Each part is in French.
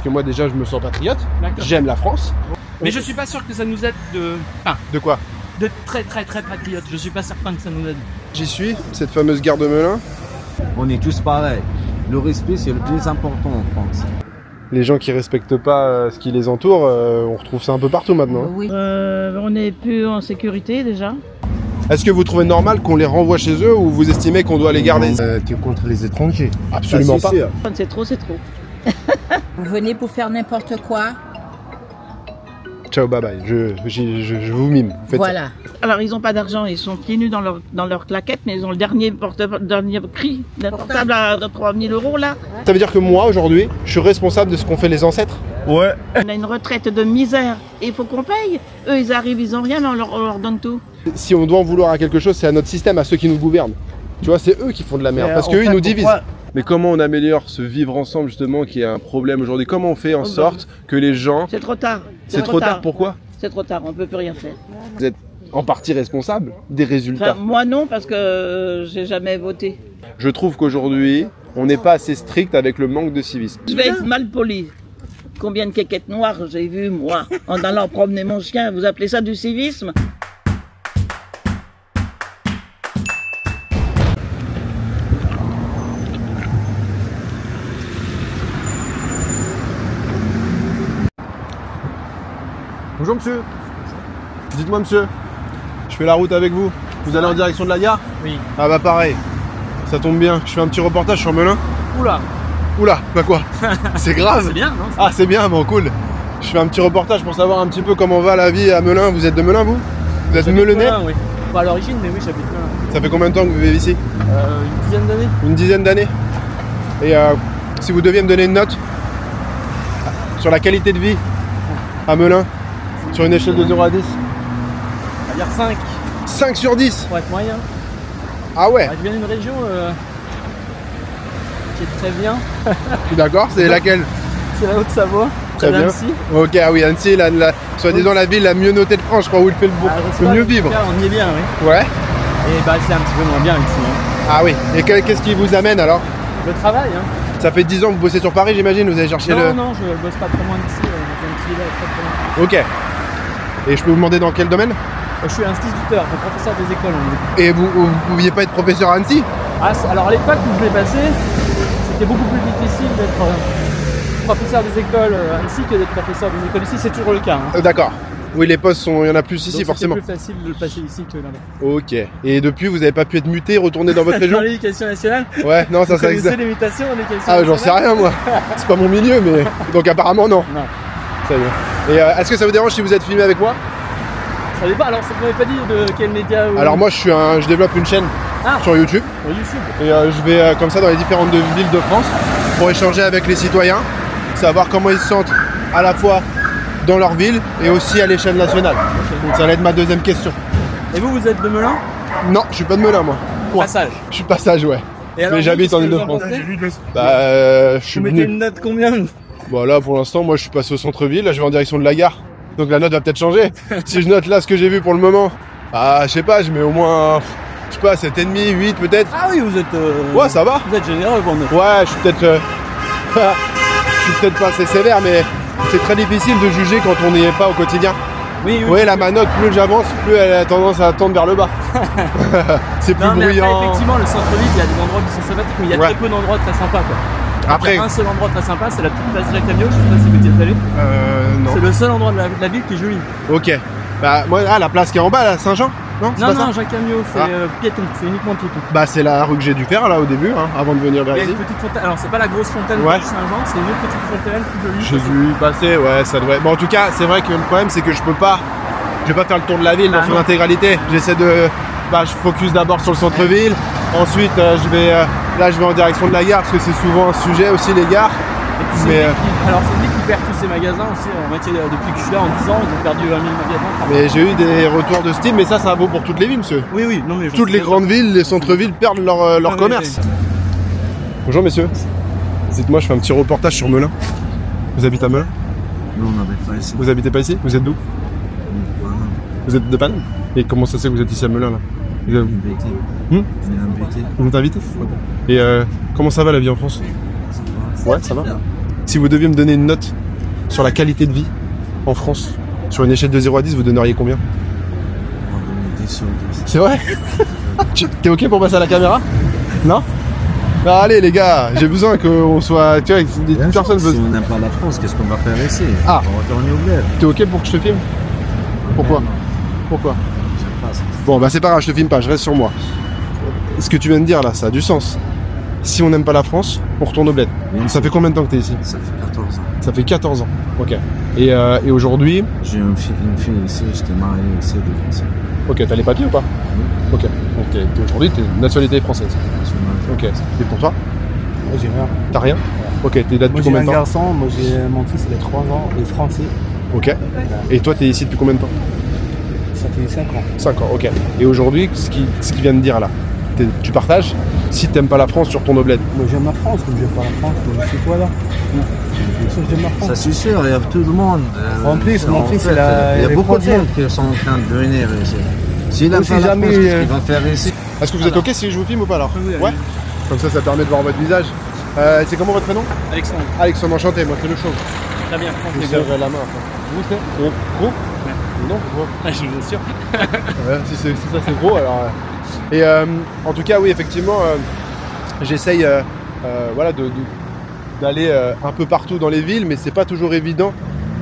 Parce que moi déjà je me sens patriote, j'aime la France. Mais je suis pas sûr que ça nous aide de... Enfin, de quoi? De très patriote, je suis pas certain que ça nous aide. J'y suis, cette fameuse gare de Melun. On est tous pareils. Le respect, c'est le plus important en France. Les gens qui respectent pas ce qui les entoure, on retrouve ça un peu partout maintenant. Oui. On n'est plus en sécurité déjà. Est-ce que vous trouvez normal qu'on les renvoie chez eux ou vous estimez qu'on doit les garder? Tu es contre les étrangers? Absolument pas. C'est trop, c'est trop. Vous venez pour faire n'importe quoi. Ciao, bye bye, je vous mime. Faites Voilà. Alors ils n'ont pas d'argent, ils sont pieds nus dans leur claquette, mais ils ont le dernier prix d'un portable à 3000 € là. Ça veut dire que moi aujourd'hui, je suis responsable de ce qu'ont fait les ancêtres? Ouais. On a une retraite de misère et il faut qu'on paye. Eux ils arrivent, ils ont rien, mais on leur donne tout. Si on doit en vouloir à quelque chose, c'est à notre système, à ceux qui nous gouvernent. Tu vois, c'est eux qui font de la merde, parce qu'eux ils nous divisent. Mais comment on améliore ce vivre ensemble justement qui est un problème aujourd'hui? Comment on fait en sorte que les gens... C'est trop tard. C'est trop tard, pourquoi? C'est trop tard, on peut plus rien faire. Vous êtes en partie responsable des résultats. Enfin, moi non, parce que j'ai jamais voté. Je trouve qu'aujourd'hui, on n'est pas assez strict avec le manque de civisme. Je vais être mal poli. Combien de quéquettes noires j'ai vu moi en allant promener mon chien? Vous appelez ça du civisme? Bonjour monsieur. Dites-moi monsieur, je fais la route avec vous. Vous allez en direction de la gare? Oui. Ah bah pareil, ça tombe bien. Je fais un petit reportage sur Melun. Oula. Oula, bah quoi? C'est grave. C'est bien, non? Ah c'est bien, bon cool. Je fais un petit reportage pour savoir un petit peu comment va la vie à Melun. Vous êtes de Melun vous? Vous êtes Melunais? Oui. Pas à l'origine, mais oui, j'habite Melun. Ça fait combien de temps que vous vivez ici? Une dizaine d'années. Une dizaine d'années. Et si vous deviez me donner une note sur la qualité de vie à Melun, sur une échelle de 0 à 10? On va dire 5. 5 sur 10? Pour être moyen. Ah ouais. Je viens d'une région qui est très bien. D'accord, c'est laquelle? C'est la Haute-Savoie. Très bien. Annecy. Ok, ah oui, Annecy, soi-disant la ville la mieux notée de France, je crois, où il fait le mieux vivre. Cas, on y est bien, oui. Ouais. Et bah c'est un petit peu moins bien ici. Hein. Ah oui, et qu'est-ce qui vous amène alors? Le travail, hein. Ça fait 10 ans que vous bossez sur Paris, j'imagine, vous avez cherché Non, non, je bosse pas très loin d'ici, j'ai un petit village très loin. Ok. Et je peux vous demander dans quel domaine? Je suis instituteur, professeur des écoles. Et vous pouviez pas être professeur à Annecy? Ah, alors à l'époque où je l'ai passé, c'était beaucoup plus difficile d'être professeur des écoles à Annecy que d'être professeur des écoles ici, c'est toujours le cas. Hein. D'accord. Oui, les postes il y en a plus ici. Donc, forcément. C'est plus facile de le passer ici que là-bas. Ok. Et depuis, vous n'avez pas pu être muté, retourner dans votre région? Dans l'éducation nationale? Ouais, non, ça existe. C'est l'imitation en éducation nationale? Ah, j'en sais rien, moi. C'est pas mon milieu, mais. Donc, apparemment, non. Non. Ça y est. Et est-ce que ça vous dérange si vous êtes filmé avec moi? Ça dépend, alors ça ne m'avait pas dit de quel média ou... Alors, moi, je développe une chaîne sur YouTube. Sur YouTube. Et je vais comme ça dans les différentes villes de France pour échanger avec les citoyens, savoir comment ils se sentent à la fois dans leur ville et aussi à l'échelle nationale. Donc ça va être ma deuxième question. Et vous êtes de Melun? Non, je suis pas de Melun moi. Passage. Je suis de passage, ouais. Et alors, mais j'habite en Ile-de-France. Je suis venu. Vous mettez une note combien? Bon là pour l'instant moi je suis passé au centre-ville, là je vais en direction de la gare. Donc la note va peut-être changer. Si je note là ce que j'ai vu pour le moment, je sais pas, je mets au moins, je sais pas, 7,5, 8 peut-être. Ah oui, vous êtes... Ouais, ça va. Vous êtes généreux pour nous. Ouais, je suis peut-être... je suis peut-être pas assez sévère, mais c'est très difficile de juger quand on n'y est pas au quotidien. Oui, oui. Ouais, là, ma note, plus j'avance, plus elle a tendance à tendre vers le bas. C'est plus bruyant. Après, effectivement, le centre-ville, il y a des endroits qui sont sympathiques, mais il y a très peu d'endroits très sympas, quoi. Après, il y a un seul endroit très sympa, c'est la petite place Jacques Amiot, je sais pas si vous y êtes allé. Non. C'est le seul endroit de la ville qui est joli. Ok. Bah, moi, la place qui est en bas, là, Saint-Jean? Non, non, Jacques Amiot, c'est piéton, c'est uniquement piéton. Bah, c'est la rue que j'ai dû faire, là, au début, hein, avant de venir vers ici. Il y a une petite fontaine, alors c'est pas la grosse fontaine de Saint-Jean, c'est une autre petite fontaine plus jolie. J'ai dû y passer, ouais, ça devrait... Bon, en tout cas, c'est vrai que le problème, c'est que je vais pas faire le tour de la ville dans son intégralité. J'essaie de... je focus d'abord sur le centre-ville. Ensuite, je vais en direction de la gare, parce que c'est souvent un sujet aussi, les gares. Alors c'est lui qui perd tous ses magasins aussi, depuis que je suis là en 10 ans, ils ont perdu 1000 magasins. Mais j'ai eu des retours de ce type, mais ça vaut pour toutes les villes, monsieur. Oui, oui, non mais... Toutes les grandes villes, les centres-villes perdent leur commerce. Oui. Bonjour messieurs, dites-moi, je fais un petit reportage sur Melun. Vous habitez à Melun? Non, on n'habite pas ici. Vous habitez pas ici? Vous êtes d'où? Vous êtes de Paname? Et comment ça se fait que vous êtes ici à Melun là? Vous êtes invité. Vous êtes invité? Et comment ça va la vie en France? Ça va. Ouais, ça va. Si vous deviez me donner une note sur la qualité de vie en France, sur une échelle de 0 à 10, vous donneriez combien? On va donner 10 sur 10. C'est vrai? T'es ok pour passer à la caméra? Non? Bah allez les gars, j'ai besoin qu'on soit... Tu vois, des personnes... Si on n'aime pas la France, qu'est-ce qu'on va faire ici? Ah. On va retourner au bled. T'es ok pour que je te filme? Pourquoi? Non. Pourquoi? J'aime pas ça. Bon bah c'est pas grave, je te filme pas, je reste sur moi. Ce que tu viens de dire là, ça a du sens. Si on n'aime pas la France, on retourne au bled. Bien Ça fait combien de temps que t'es ici? Ça fait 14 ans. Ça fait 14 ans. Ok. Et aujourd'hui, J'ai une fille ici, j'étais marié ici, deux Français. ok, t'as les papiers ou pas? Oui. Ok. Donc aujourd'hui, t'es nationalité française. Ok. Et pour toi? Moi j'ai rien. T'as rien? Ok, t'es là Moi depuis j'ai combien un de temps? garçon, moi j'ai mon fils il a 3 ans, il est français, Ok. Et toi, t'es ici depuis combien de temps? ça fait 5 ans. 5 ans, ok. Et aujourd'hui, ce qu'il vient de dire là, tu partages? Si t'aimes pas la France, tu retournes au bled. Moi j'aime la France, comme j'aime pas la France, moi je fais quoi là? Bien sûr j'aime la France. Ça c'est sûr, il y a tout le monde. En plus, mon fils, fait, il a- il y a il beaucoup de est monde qui sont en train de venir ici. S'il Moi, n'aime si pas la jamais, France, qu'est-ce qu'il va faire ici? Est-ce que vous êtes ok si je vous filme ou pas alors? Oui, Ouais. Comme ça permet de voir votre visage. C'est comment votre prénom? Alexandre, Alexandre, enchanté, moi c'est le show. très bien, Je vous France, les gars. serrerai la main après. Vous c'est gros? Gros? Non, gros. Ah, je vous assure. Ouais, si ça c'est gros alors. Et en tout cas oui effectivement j'essaye voilà d'aller un peu partout dans les villes, mais c'est pas toujours évident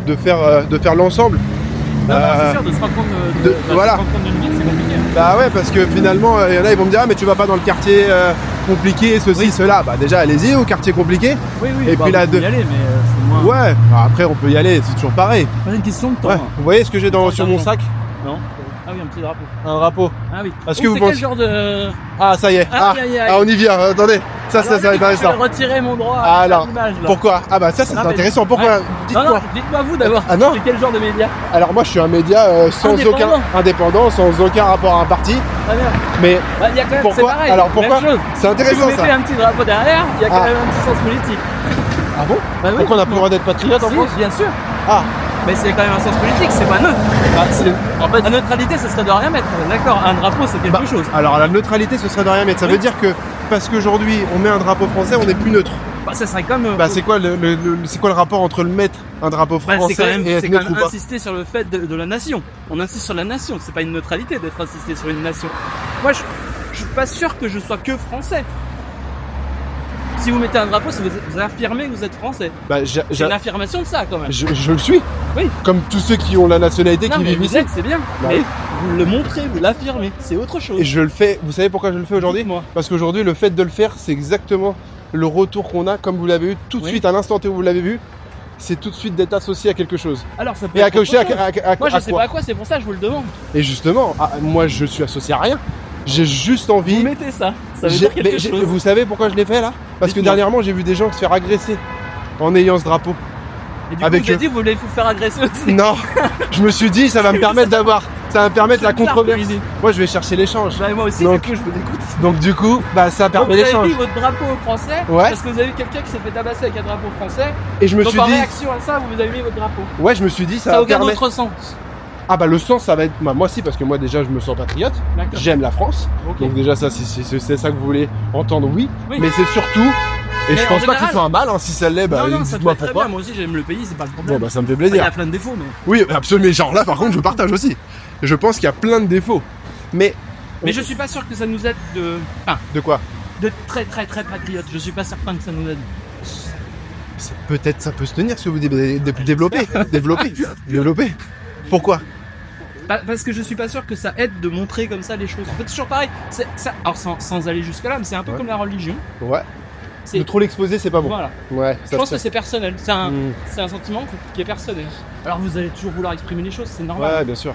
de faire l'ensemble. Non, c'est sûr, de se rendre compte voilà. se rendre compte d'une ville, c'est compliqué. Bah ouais, parce que finalement il y en a ils vont me dire ah mais tu vas pas dans le quartier compliqué, ceci, cela. Bah déjà allez-y au quartier compliqué. Oui, Et puis là, on peut y aller, mais c'est moins... Ouais, bah, après on peut y aller, c'est toujours pareil. Pas une question de temps. Ouais. hein. Vous voyez ce que j'ai sur mon sac? Non. Ah oui, un petit drapeau. Un drapeau. Ah oui. Est-ce que vous c'est pensez- quel genre de... Ah ça y est. Aïe, aïe, aïe. Ah on y vient. Attendez. Ça Alors, va être intéressant. Je vais retirer mon droit Ah, à alors, l'image, là. Pourquoi? Ah bah ça c'est Ah, mais- intéressant. Pourquoi? Ouais. Dites-moi. Non, dites-moi vous d'abord. Ah, non. C'est quel genre de média? Alors moi je suis un média sans Indépendant. aucun indépendant, sans aucun rapport à un parti. Très bien. Mais Bah, il y a quand même, pourquoi? c'est pareil. Alors pourquoi? Même chose. C'est Si vous intéressant mettez ça. un petit drapeau derrière, il y a quand Ah. même un petit sens politique. Ah bon? Bah oui. Pourquoi on n'a plus le droit d'être patriote en Si, France? bien sûr. Ah. Mais c'est quand même un sens politique, c'est pas neutre. Ah, c'est- En fait, la neutralité, ce serait de rien mettre. D'accord, un drapeau, c'est quelque Bah, chose. alors la neutralité ce serait de rien mettre. Ça Oui. veut dire que parce qu'aujourd'hui on met un drapeau français, on n'est plus neutre. Bah, ça serait comme. Bah c'est quoi c'est quoi le rapport entre le mettre un drapeau Bah, français c'est quand même, et être c'est quand neutre ou même pas? insister sur le fait de la nation. On insiste sur la nation, c'est pas une neutralité d'être insisté sur une nation. Moi, je suis pas sûr que je sois que français. Si vous mettez un drapeau, c'est vous affirmez que vous êtes français. Bah, C'est une affirmation de ça quand même. je le suis. Oui. Comme tous ceux qui ont la nationalité Non, qui mais vivent vous ici. êtes, c'est bien. Bah mais oui. vous le montrez, vous l'affirmez, c'est autre chose. Et je le fais. Vous savez pourquoi je le fais aujourd'hui? Dites-moi. Parce qu'aujourd'hui, le fait de le faire, c'est exactement le retour qu'on a, comme vous l'avez eu tout de Oui. suite, à l'instant T où vous l'avez vu. C'est tout de suite d'être associé à quelque chose. Alors ça peut Et être accroché autre chose. Moi, je sais quoi? pas à quoi, c'est pour ça que je vous le demande. Et justement, moi, je suis associé à rien. J'ai juste Vous envie. mettez ça, ça veut J'ai- dire quelque mais chose. vous savez pourquoi je l'ai fait là? Parce que Dites-moi. dernièrement, j'ai vu des gens se faire agresser en ayant ce drapeau. Et du avec coup, vous eux. avez dit, vous voulez vous faire agresser aussi. Non, je me suis dit, ça va me permettre ça va me permettre la C'est clair, controverse. l'idée. Moi, je vais chercher l'échange. Bah, moi aussi, Donc- du coup, je vous écoute. Donc du coup, bah ça Donc, permet vous avez l'échange. mis votre drapeau français Ouais. parce que vous avez vu quelqu'un qui s'est fait tabasser avec un drapeau français. Et je me Donc suis en dit, réaction à ça, vous avez mis votre drapeau. ouais, je me suis dit, ça Ça n'a va aucun permettre. autre sens. Ah bah le sens, ça va être, bah, moi aussi, parce que moi déjà, je me sens patriote. D'accord. J'aime la France. Ok. Donc déjà ça, si c'est ça que vous voulez entendre, oui. Oui. Mais c'est surtout, et Mais je en pense pas que ce général- soit un mal. Hein, si ça l'est, bah non, ça peut dites-moi être très pourquoi. bien. Moi aussi, j'aime le pays, c'est pas le problème. Bon bah ça me fait Enfin, il y plaisir. a plein de défauts, mais. Oui, absolument. Mais genre là, par contre, je partage aussi. Je pense qu'il y a plein de défauts. Mais Mais je suis pas sûr que ça nous aide de. Enfin, de quoi? de très patriote. Je suis pas certain que ça nous aide. Peut-être ça peut se tenir si vous développer. Pourquoi? Parce que je suis pas sûr que ça aide de montrer comme ça les choses. En fait, c'est toujours pareil. Alors, sans aller jusque-là, mais c'est un peu Ouais. comme la religion. Ouais. C'est- De trop l'exposer, c'est pas bon. Voilà. Ouais. Je Ça pense se que fait. c'est personnel. C'est un Mm. sentiment qui est personnel. Alors, vous allez toujours vouloir exprimer les choses, c'est normal. Ouais, bien sûr.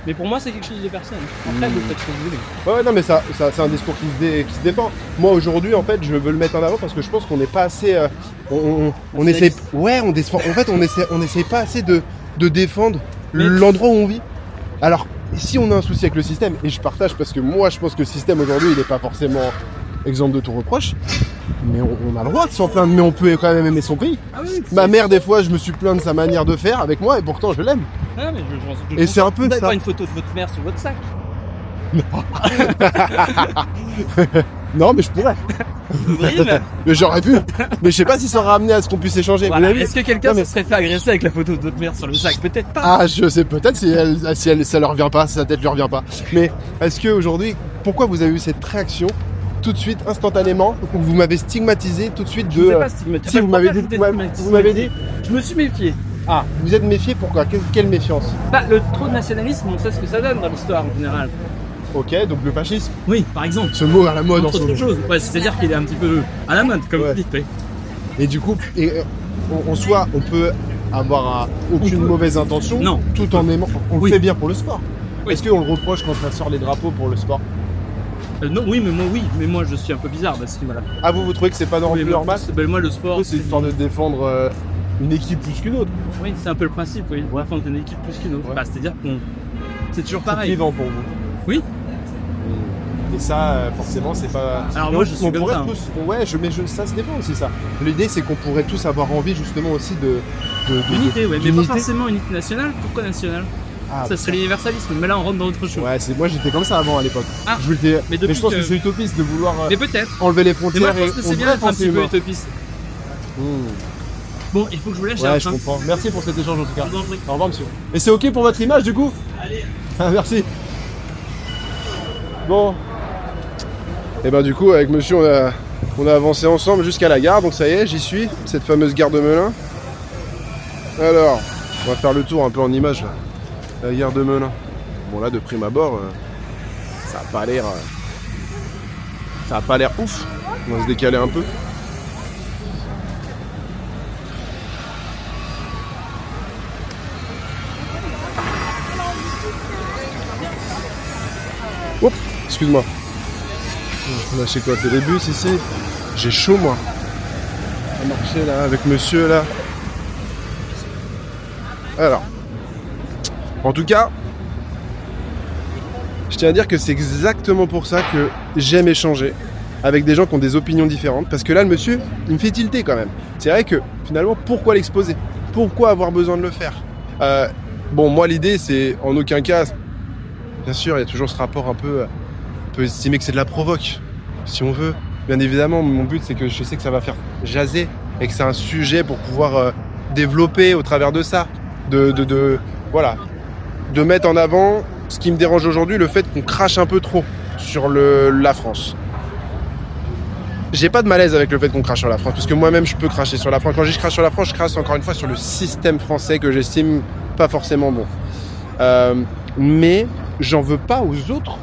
Mais pour moi, c'est quelque chose de personnel. Après, vous faites ce que vous voulez. Ouais, non, mais ça c'est un discours qui se défend. Moi, aujourd'hui, en fait, je veux le mettre en avant parce que je pense qu'on n'est pas assez. On essaie. Ouais, on défend. En fait, on essaie pas assez de défendre Mais- l'endroit où on vit. Alors, si on a un souci avec le système, et je partage parce que moi, je pense que le système aujourd'hui, il n'est pas forcément exemple de tout reproche. Mais on a le droit de s'en plaindre, mais on peut quand même aimer son pays. Ah oui. Ma mère, des fois, je me suis plaint de sa manière de faire avec moi, et pourtant, je l'aime. Non, mais je Et c'est un peu Vous n'avez ça. pas une photo de votre mère sur votre sac. Non, mais je pourrais. Mais j'aurais pu. Mais je sais pas si ça aura amené à ce qu'on puisse échanger. Voilà. Vous avez vu? Est-ce que quelqu'un Non, mais- se serait fait agresser avec la photo d'autre mère sur le sac? Peut-être pas. Ah, je sais peut-être si ça leur revient pas, si sa tête lui revient pas. Mais est-ce que aujourd'hui, pourquoi vous avez eu cette réaction tout de suite, instantanément, où vous m'avez stigmatisé tout de suite de. Je sais pas stigmatisé. Si vous m'avez dit, vous m'avez dit. Je me suis méfié. Ah, vous êtes méfié pourquoi? Quelle méfiance? Bah, le trop de nationalisme, on sait ce que ça donne dans l'histoire en général. Ok, donc le fascisme, Oui, par exemple. ce mot à la mode en Entre ce autres moment. choses. Ouais, c'est-à-dire qu'il est un petit peu à la mode, comme Ouais. vous dites. Oui. Et du coup, en soi, on peut avoir aucune mauvaise intention, Non. tout en aimant. On Oui. le fait bien pour le sport. Oui. Est-ce qu'on le reproche quand on sort les drapeaux pour le sport? Non, mais moi je suis un peu bizarre parce que voilà. Ah, vous trouvez que c'est pas Oui, plus normal? moi le sport, C'est histoire de défendre une équipe plus qu'une autre. Oui, c'est un peu le principe, oui. Défendre une équipe plus qu'une autre. Ouais. Bah, c'est-à-dire qu'on. C'est toujours C'est pareil. vivant pour vous. Oui. Et ça, forcément, c'est pas. Alors Mais moi, je suis on comme pourrait ça, hein. tous. Ouais, ça se dépend aussi ça. L'idée, c'est qu'on pourrait tous avoir envie justement aussi Unité, ouais, mais pas d'unité. forcément unité nationale. Pourquoi nationale? Ah, Ça serait l'universalisme, mais là on rentre dans autre chose. ouais, moi j'étais comme ça avant à l'époque. Ah, Je voulais- mais depuis je pense que, que- c'est utopiste de vouloir Mais peut-être. enlever les Mais moi frontières je pense que et c'est on bien devrait d'être un penser petit peu humain. utopiste. Mmh. Bon, il faut que je vous laisse, Ouais, j'ai je faim. comprends. Merci pour cet échange en tout cas. Je vous en prie. Au revoir, monsieur. Et c'est ok pour votre image du coup? Allez. Ah, merci. Bon. Et ben du coup, avec monsieur, on a avancé ensemble jusqu'à la gare. Donc ça y est, j'y suis. Cette fameuse gare de Melun. Alors, on va faire le tour un peu en image là. La gare de Melun. Bon là, de prime abord, ça a pas l'air. Ça a pas l'air ouf. On va se décaler un peu. Oups, excuse-moi. Là, je sais quoi, c'est les bus ici. J'ai chaud, moi. À marcher là, avec monsieur là. Alors. En tout cas, je tiens à dire que c'est exactement pour ça que j'aime échanger avec des gens qui ont des opinions différentes. Parce que là, le monsieur, il me fait tilter quand même. C'est vrai que finalement, pourquoi l'exposer? Pourquoi avoir besoin de le faire? Bon, moi, l'idée, c'est en aucun cas. Bien sûr, il y a toujours ce rapport un peu. On peut estimer que c'est de la provoque, si on veut. Bien évidemment, mon but, c'est que je sais que ça va faire jaser et que c'est un sujet pour pouvoir développer au travers de ça. Voilà. De mettre en avant ce qui me dérange aujourd'hui, le fait qu'on crache un peu trop sur la France. J'ai pas de malaise avec le fait qu'on crache sur la France, parce que moi-même, je peux cracher sur la France. Quand je dis je crache sur la France, je crache encore une fois sur le système français que j'estime pas forcément bon. Mais j'en veux pas aux autres.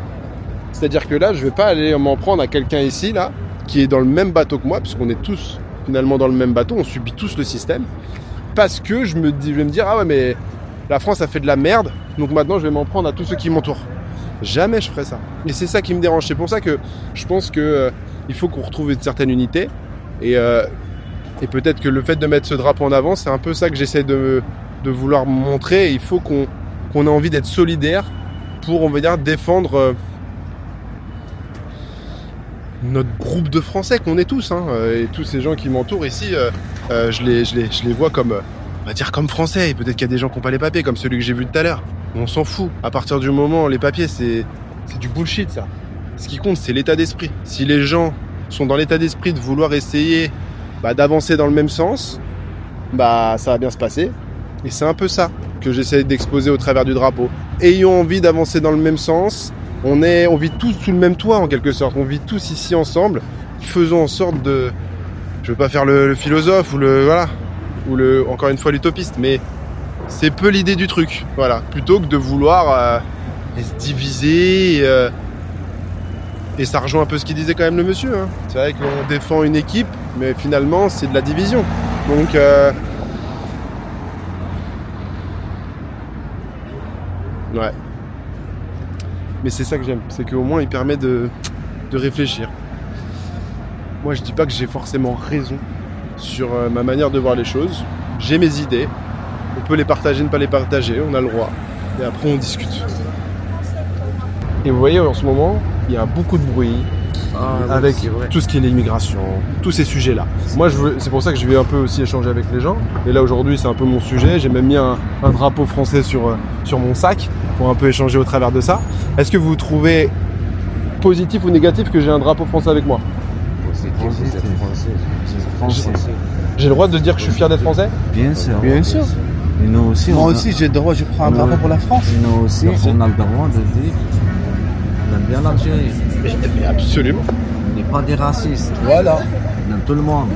C'est-à-dire que là, je vais pas aller m'en prendre à quelqu'un ici, là, qui est dans le même bateau que moi, puisqu'on est tous finalement dans le même bateau, on subit tous le système. Parce que je vais me dire, ah ouais, mais la France a fait de la merde, donc maintenant je vais m'en prendre à tous ceux qui m'entourent. Jamais je ferai ça. Et c'est ça qui me dérange. C'est pour ça que je pense que il faut qu'on retrouve une certaine unité. Et peut-être que le fait de mettre ce drapeau en avant, c'est un peu ça que j'essaie de vouloir montrer. Il faut qu'on ait envie d'être solidaire pour, on va dire, défendre notre groupe de Français qu'on est tous. Hein, et tous ces gens qui m'entourent ici, je les vois comme, on va dire, comme Français. Et peut-être qu'il y a des gens qui n'ont pas les papiers, comme celui que j'ai vu tout à l'heure. On s'en fout. À partir du moment, les papiers, c'est du bullshit, ça. Ce qui compte, c'est l'état d'esprit. Si les gens sont dans l'état d'esprit de vouloir essayer d'avancer dans le même sens, ça va bien se passer. Et c'est un peu ça que j'essaie d'exposer au travers du drapeau. Ayons envie d'avancer dans le même sens. On vit tous sous le même toit, en quelque sorte. On vit tous ici ensemble. Faisons en sorte de... Je veux pas faire le philosophe ou encore une fois l'utopiste, mais c'est peu l'idée du truc. Voilà. Plutôt que de vouloir se diviser. Et ça rejoint un peu ce qu'il disait quand même le monsieur. Hein. C'est vrai qu'on défend une équipe, mais finalement, c'est de la division. Donc... Ouais. Mais c'est ça que j'aime, c'est qu'au moins il permet de réfléchir. Moi je dis pas que j'ai forcément raison sur ma manière de voir les choses. J'ai mes idées, on peut les partager, ne pas les partager, on a le droit. Et après on discute. Et vous voyez en ce moment, il y a beaucoup de bruit avec tout ce qui est l'immigration, tous ces sujets-là. Moi c'est pour ça que je vais un peu aussi échanger avec les gens. Et là aujourd'hui c'est un peu mon sujet, j'ai même mis un drapeau français sur mon sac pour un peu échanger au travers de ça. Est-ce que vous trouvez positif ou négatif que j'ai un drapeau français avec moi? J'ai le droit de dire que je suis fier d'être français? Bien sûr. Bien sûr. Et nous aussi, Moi aussi, j'ai le droit, je prends un drapeau pour la France. Et nous aussi, Merci. on a le droit de dire on aime bien l'Algérie. Mais absolument. On n'est pas des racistes. Voilà. On aime tout le monde.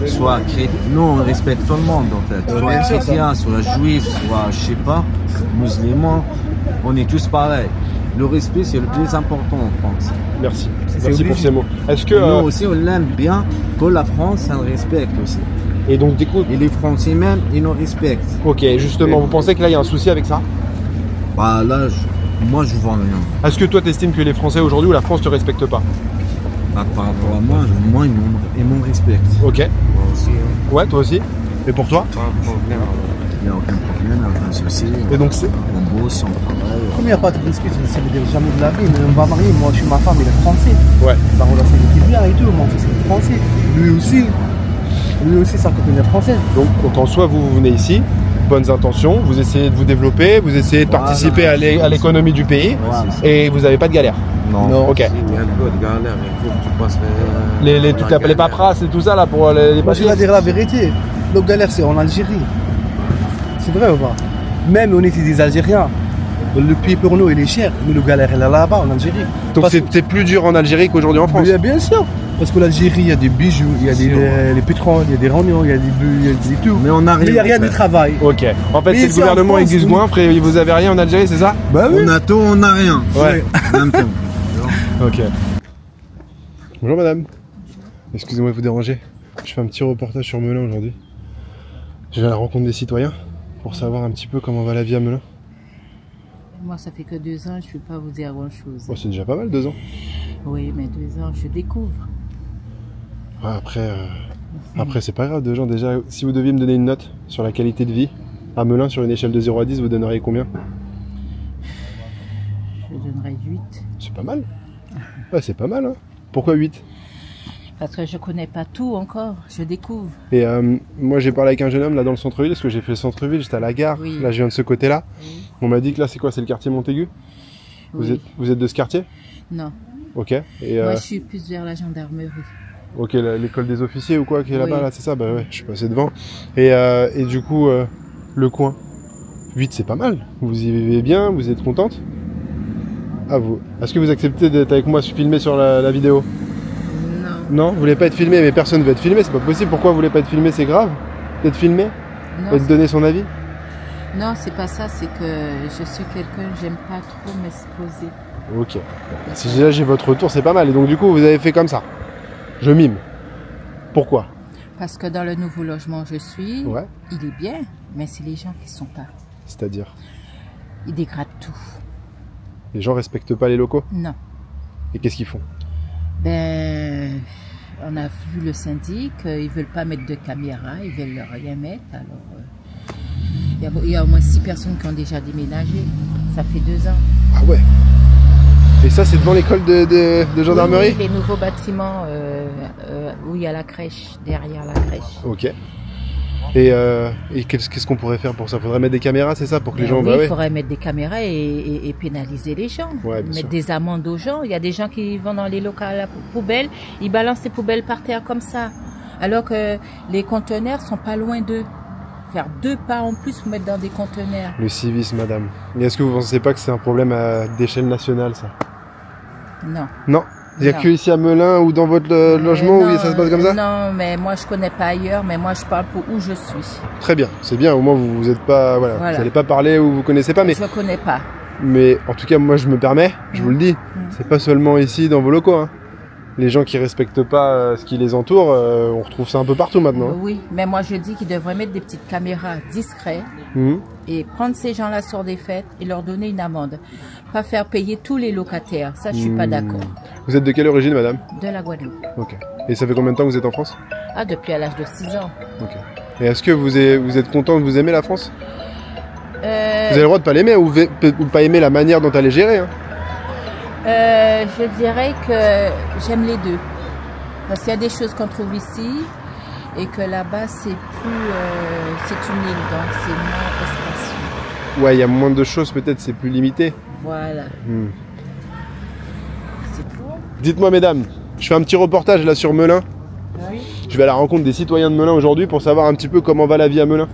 Soit nous, on respecte tout le monde en fait. Soit bien sûr, chrétien, soit juif, soit je sais pas, musulman. On est tous pareils. Le respect, c'est le plus important en France. Merci. C'est Merci pour obligé. ces mots. Est-ce que... Nous aussi, on l'aime bien, que la France, elle respecte aussi. Et donc, du coup... Et les Français même, ils nous respectent. Ok, justement, vous pensez que là, il y a un souci avec ça? Bah là, moi, je vois rien. Est-ce que toi, t'estimes que les Français aujourd'hui ou la France te respecte pas? Bah, par rapport à moi, ils m'ont respecte. Ok. Moi aussi, hein. Ouais, toi aussi. Et pour toi? Pas de problème. Il n'y a aucun problème, aucun souci. Et donc, c'est... On bosse, on travaille. Comme il n'y a pas de respect, ça veut dire jamais de la vie. Mais on va marier, moi je suis ma femme, il est français. Ouais. La relation était bien et tout, mon fils est français. Lui aussi, sa copine est française. Donc en soi, vous venez ici, bonnes intentions, vous essayez de vous développer, vous essayez de participer à l'économie du pays, Voilà. et vous n'avez pas de galère. Non. Ok. Il y a un peu de galère, il faut que tu passes Les paperasses et tout ça là pour les Moi je papiers. vais dire la vérité. Nos galères, c'est en Algérie. C'est vrai ou pas? Même on était des Algériens. Le pays pour nous, il est cher. Mais nos galères, elle est là-bas, en Algérie. Donc c'est plus dur en Algérie qu'aujourd'hui en France. Bien sûr. Parce qu'en Algérie, il y a des bijoux, il y a les pétroles, il y a des rognons, il y a des tout. Mais on arrive. Mais il n'y a rien de travail. Ok. En fait, Mais c'est le ici, en gouvernement France, aiguise oui. goinfre et vous avez rien en Algérie, c'est ça? Bah oui. On a tout, on n'a rien. Ouais. En même temps. Ok. Bonjour madame. Excusez-moi de vous déranger. Je fais un petit reportage sur Melun aujourd'hui. Je vais à la rencontre des citoyens pour savoir un petit peu comment va la vie à Melun. Moi, ça fait que 2 ans, je ne peux pas vous dire grand-chose. Bon, c'est déjà pas mal, 2 ans. Oui, mais 2 ans, je découvre. Ouais, après c'est pas grave, 2 ans. Déjà, si vous deviez me donner une note sur la qualité de vie à Melun sur une échelle de 0 à 10, vous donneriez combien? Je donnerai 8. C'est pas mal. Ouais, c'est pas mal, hein. Pourquoi 8? Parce que je ne connais pas tout encore, je découvre. Et moi j'ai parlé avec un jeune homme là dans le centre-ville, parce que j'ai fait le centre-ville, j'étais à la gare, Oui. là je viens de ce côté-là. Oui. On m'a dit que là c'est quoi? C'est le quartier Montaigu? Oui. Vous êtes de ce quartier? Non, Ok. Et moi je suis plus vers la gendarmerie. ok, l'école des officiers ou quoi qui est là-bas Oui. là, c'est ça? Bah ouais, je suis passé devant. Et du coup, le coin, 8 c'est pas mal. Vous y vivez bien, vous êtes contente? Ah vous. Est-ce que vous acceptez d'être avec moi filmé sur la vidéo? Non, Non, vous voulez pas être filmé, mais personne veut être filmé, c'est pas possible. Pourquoi vous voulez pas être filmé? C'est grave d'être filmé non, et de donner son avis? non, c'est pas ça, c'est que je suis quelqu'un, j'aime pas trop m'exposer. Ok. Si déjà j'ai votre retour, c'est pas mal. Et donc du coup, vous avez fait comme ça. Je mime. Pourquoi? Parce que dans le nouveau logement où je suis, Ouais. il est bien, mais c'est les gens qui sont pas. C'est-à-dire, Ils dégradent tout. les gens respectent pas les locaux. Non. Et qu'est-ce qu'ils font? Ben, on a vu le syndic, ils veulent pas mettre de caméra, ils veulent rien mettre. Alors, il y a au moins 6 personnes qui ont déjà déménagé. Ça fait 2 ans. Ah ouais. Et ça, c'est devant l'école de gendarmerie? Oui, les nouveaux bâtiments où il y a la crèche, derrière la crèche. Ok. Et qu'est-ce qu'on pourrait faire pour ça? Faudrait mettre des caméras, c'est ça? Pour que les Ben gens... oui, bah il ouais. faudrait mettre des caméras et pénaliser les gens. Ouais, bien mettre sûr. des amendes aux gens. Il y a des gens qui vont dans les locales à poubelles, ils balancent les poubelles par terre comme ça. Alors que les conteneurs sont pas loin d'eux. Faire 2 pas en plus pour mettre dans des conteneurs. Le civisme, madame. Et est-ce que vous pensez pas que c'est un problème d'échelle nationale, ça? Non. Non. Il n'y a Non. que ici à Melun ou dans votre logement où ça se passe comme ça? Non, mais moi je connais pas ailleurs, mais moi je parle pour où je suis. Très bien, c'est bien. Au moins vous êtes pas, voilà, Voilà. vous n'allez pas parler où vous connaissez pas, mais Je connais pas. en tout cas moi je me permets, je vous le dis, c'est pas seulement ici dans vos locaux. Hein. Les gens qui respectent pas ce qui les entoure, on retrouve ça un peu partout maintenant. Hein. Oui, mais moi je dis qu'ils devraient mettre des petites caméras discrètes Mhm. et prendre ces gens-là sur des fêtes et leur donner une amende. Pas faire payer tous les locataires, ça je suis pas d'accord. Vous êtes de quelle origine, madame? De la Guadeloupe. Ok. Et ça fait combien de temps que vous êtes en France? Ah, depuis à l'âge de 6 ans. Ok. Et est-ce que vous êtes content, vous aimez la France? Vous avez le droit de pas l'aimer ou pas aimer la manière dont elle est gérée. Hein. Je dirais que j'aime les deux. Parce qu'il y a des choses qu'on trouve ici et que là-bas c'est plus... c'est une île, donc c'est moins espacieux. Ouais, il y a moins de choses, peut-être c'est plus limité. Voilà. Hmm. C'est tout. Dites-moi, mesdames, je fais un petit reportage là sur Melun. Je vais à la rencontre des citoyens de Melun aujourd'hui pour savoir un petit peu comment va la vie à Melun.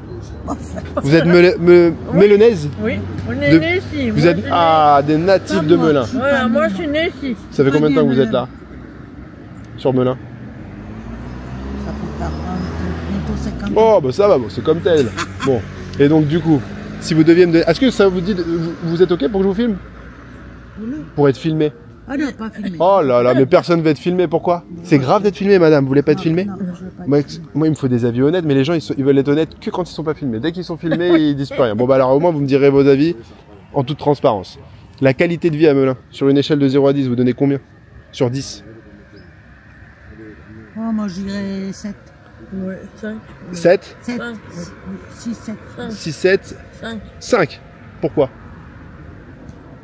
Vous êtes melunaises? Oui, on est nés ici. Vous êtes des natifs de Melun. Voilà, moi je suis né ici. Ça fait combien de temps que vous êtes là? Sur Melun? Ça fait 40, bientôt 50 ans. Oh, bah ça va, bon, c'est comme tel. Bon, et donc du coup, si vous deviez me... Est-ce que ça vous dit... Vous êtes ok pour que je vous filme? Pour être filmé? Ah non, pas filmé. Oh là là, mais personne ne veut être filmé, pourquoi? C'est grave d'être filmé, madame, vous voulez pas être filmé? Non, je veux pas Moi, être filmé. il me faut des avis honnêtes, mais les gens, ils veulent être honnêtes que quand ils sont pas filmés. Dès qu'ils sont filmés, ils disent plus rien. Bon, bah alors au moins, vous me direz vos avis en toute transparence. La qualité de vie à Melun, sur une échelle de 0 à 10, vous donnez combien? Sur 10? Oh, moi je dirais 7. Ouais, 5. 7? 7. 5. 6, 7. 6, 7? 5. 5? Pourquoi?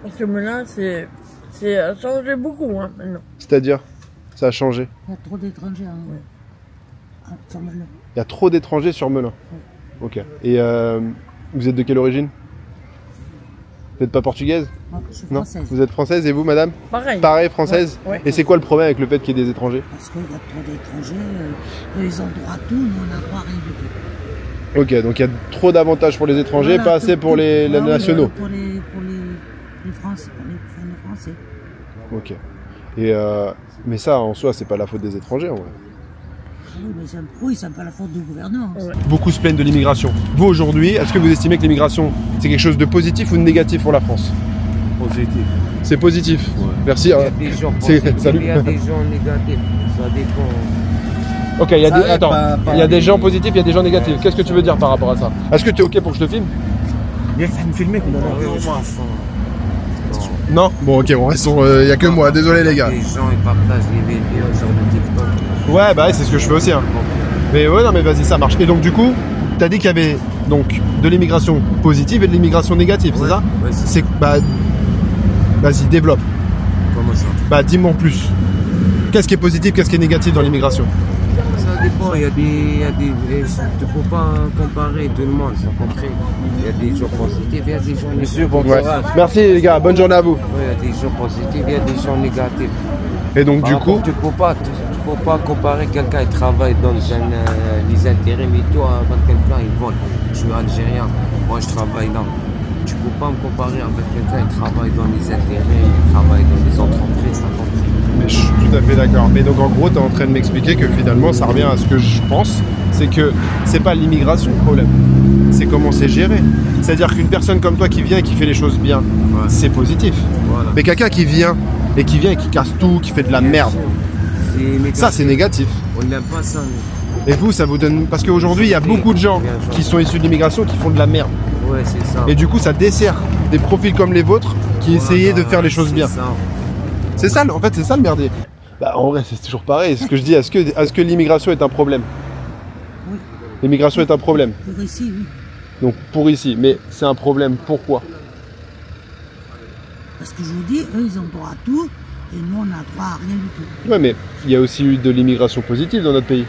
Parce que maintenant, ça a changé beaucoup hein, maintenant. C'est-à-dire? Ça a changé. Il y a trop d'étrangers. Hein. Ah, sur Melun. Il y a trop d'étrangers sur Melun. Ok. Et vous êtes de quelle origine? Vous n'êtes pas portugaise? Moi, je suis Non. française. Vous êtes française et vous, madame? Pareil. Pareil, française? Ouais. Et c'est quoi le problème avec le fait qu'il y ait des étrangers? Parce qu'il y a trop d'étrangers. Eux, ils ont droit à tout, nous, on n'a droit à rien du tout. Ok, donc il y a trop d'avantages pour les étrangers, Voilà, pas assez tout- pour tout- les Ah oui, nationaux. Pour les Français, pour les Français. Ok. Et mais ça, en soi, c'est pas la faute des étrangers, en vrai. Oui, mais c'est pas la faute du gouvernement. Ouais. Beaucoup se plaignent de l'immigration. Vous, aujourd'hui, est-ce que vous estimez que l'immigration, c'est quelque chose de positif ou de négatif pour la France? Positif. C'est positif. Ouais. Merci. Il y a des gens positifs, Salut. il y a des gens négatifs. Ça dépend. Ok, il y a Ça des... va, Attends, pas il y a des les- gens positifs, il y a des gens négatifs. Qu'est-ce que tu veux dire par rapport à ça? Est-ce que tu es ok pour que je te filme? Viens me filmer, qu'on a Oui, moi, Non? Bon, ok, bon, il y a que moi, désolé les gars. Les gens ils partagent les vidéos sur le TikTok. Ouais, bah ouais, c'est ce que je fais aussi. Hein. Mais ouais, non, mais vas-y, ça marche. Et donc, du coup, t'as dit qu'il y avait donc de l'immigration positive et de l'immigration négative, c'est ça? Ouais, C'est bah, vas-y, développe. comment ça? Bah, dis-moi en plus. Qu'est-ce qui est positif, qu'est-ce qui est négatif dans l'immigration? Ça dépend, il y a des tu peux pas comparer tout le monde, c'est compris. Il y a des gens positifs, il y a des gens négatifs. Ouais. Merci les gars, bonne journée à vous. Ouais, il y a des gens positifs, il y a des gens négatifs. Et donc, du Par coup, rapport, tu peux pas comparer quelqu'un qui travaille dans les intérims et toi avec quelqu'un il vole. Je suis algérien, moi je travaille dans. Tu peux pas me comparer avec quelqu'un qui travaille dans les intérims, qui travaille dans les entreprises, ça compris. mais je suis tout à fait d'accord. Mais donc, en gros, t'es en train de m'expliquer que finalement, ça revient à ce que je pense. C'est que c'est pas l'immigration le problème. C'est comment c'est géré. C'est-à-dire qu'une personne comme toi qui vient et qui fait les choses bien, c'est positif. Voilà. Mais quelqu'un qui vient et qui casse tout, qui fait de la merde, ça c'est négatif. On n'aime pas ça. Et vous, ça vous donne... Parce qu'aujourd'hui, il y a beaucoup de gens qui sont issus de l'immigration qui font de la merde. Ouais, c'est ça. Et du coup, ça dessert des profils comme les vôtres qui essayaient de faire les choses bien. C'est ça, en fait, c'est ça le merdier. Bah, en vrai, c'est toujours pareil. Ce que je dis, est-ce que l'immigration est un problème? Oui. L'immigration est un problème. Pour ici, oui. Donc, pour ici. Mais c'est un problème, pourquoi? Parce que je vous dis, eux, ils ont droit à tout, et nous, on n'a droit à rien du tout. Ouais, mais il y a aussi eu de l'immigration positive dans notre pays.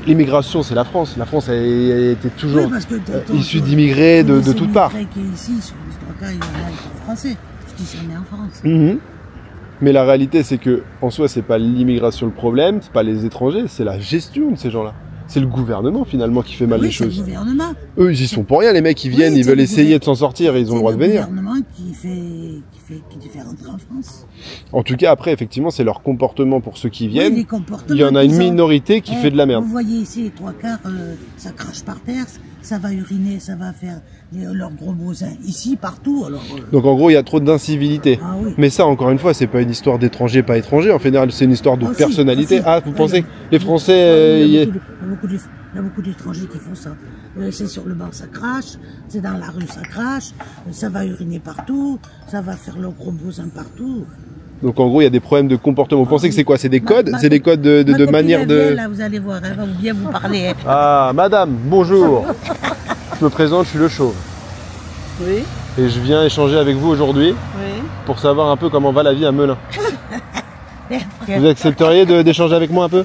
L'immigration, c'est la France. La France a été toujours Oui, parce que issue d'immigrés de toutes parts. Les immigrés qui est ici, sur les trois cas, ils sont français, parce qu'ils sont nés en France. Mhm. Mais la réalité, c'est que en soi, c'est pas l'immigration le problème, c'est pas les étrangers, c'est la gestion de ces gens-là. C'est le gouvernement finalement qui fait mal les Oui, c'est le choses. gouvernement. Eux, ils y sont pour rien, les mecs, ils viennent, Oui, ils c'est veulent le essayer de s'en sortir et ils ont le droit de venir. C'est le gouvernement qui fait rentrer en France. En tout cas, après, effectivement, c'est leur comportement pour ceux qui Oui, viennent. les comportements Il y en a une qu'ils ont. minorité qui fait de la merde. Vous voyez ici, les trois quarts, ça crache par terre, ça va uriner, ça va faire leurs gros beaux-uns. Ici, partout, alors... Donc en gros, il y a trop d'incivilité. Ah oui. Mais ça, encore une fois, c'est pas une histoire d'étrangers, pas étrangers. En général, c'est une histoire de Ah, si, personnalité. ah, si. Ah, vous Ah, pensez il y que a- les Français... il y a beaucoup d'étrangers qui font ça. C'est sur le banc, ça crache. C'est dans la rue, ça crache. Ça va uriner partout. Ça va faire leurs gros beaux-uns partout. Donc en gros, il y a des problèmes de comportement. Vous pensez que c'est quoi? C'est des Ma- codes? ma- C'est des codes Ma de copine, manière elle de... vient, là, vous allez voir, elle va bien vous parler. Hein. Ah, madame, bonjour. Je me présente, je suis le chauve. Oui, Et je viens échanger avec vous aujourd'hui oui. pour savoir un peu comment va la vie à Melun. Vous accepteriez d'échanger avec moi un peu?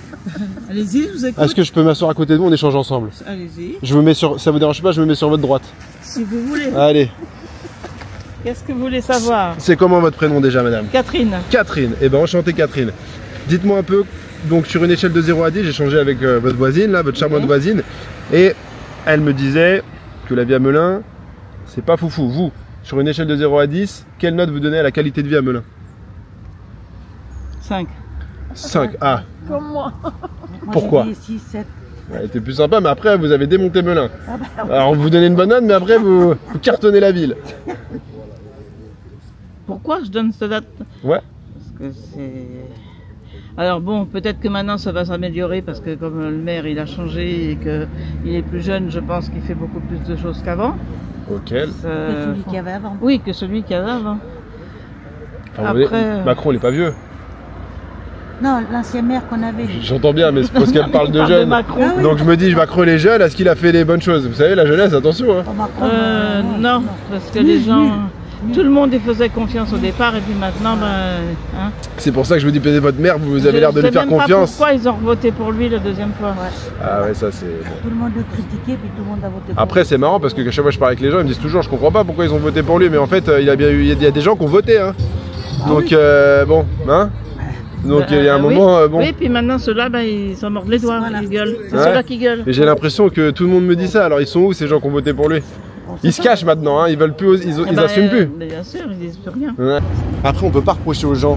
Allez-y, je vous écoute. Est-ce que je peux m'asseoir à côté de vous? On échange ensemble. Allez-y, Je me mets sur... Ça vous dérange pas? Je me mets sur votre droite. si vous voulez. Allez. Qu'est-ce que vous voulez savoir? C'est comment votre prénom déjà, madame? Catherine. Catherine. Eh ben, enchanté Catherine. Dites-moi un peu, donc sur une échelle de 0 à 10, j'ai échangé avec votre voisine, là, votre charmante voisine, et elle me disait que la vie à Melun, c'est pas foufou. Vous, sur une échelle de 0 à 10, quelle note vous donnez à la qualité de vie à Melun? 5. 5. Ah. Comme moi. Pourquoi? 6, 7. Elle était plus sympa, mais après vous avez démonté Melun. Alors vous donnez une bonne note, mais après vous cartonnez la ville. Pourquoi je donne cette date? Ouais. Parce que c'est... Alors bon, peut-être que maintenant ça va s'améliorer parce que comme le maire il a changé et qu'il est plus jeune, je pense qu'il fait beaucoup plus de choses qu'avant. Ok. Que celui qu'il y avait avant. Oui, que celui qu'il y avait avant. Enfin, Après, Macron il est pas vieux. Non, l'ancien maire qu'on avait. J'entends bien, mais c'est parce qu'elle parle de parle jeunes. Macron. Ah oui. Donc je me dis, Macron les jeunes, est-ce qu'il a fait les bonnes choses? Vous savez, la jeunesse, attention. Hein. Oh, Macron, non, parce que les gens, tout le monde y faisait confiance au départ et puis maintenant, hein. C'est pour ça que je vous dis, peut-être votre mère, vous avez l'air de Je lui sais faire même confiance. Pas pourquoi ils ont voté pour lui la deuxième fois? Ah ouais, ça c'est... tout le monde le critiquait, puis tout le monde a voté pour Après c'est marrant parce que à chaque fois que je parle avec les gens, ils me disent toujours, je comprends pas pourquoi ils ont voté pour lui, mais en fait il y a des gens qui ont voté. Hein. Donc bon, hein. Donc il y a un moment, bon... Oui, puis maintenant ceux-là, ils s'en mordent les doigts, ils gueulent. C'est Ouais. ceux-là qui gueulent. Et j'ai l'impression que tout le monde me dit ça, alors ils sont où ces gens qui ont voté pour lui? Ils se cachent maintenant, hein. Ils veulent plus, ils assument plus. Bien sûr, ils disent plus rien. Ouais. Après on peut pas reprocher aux gens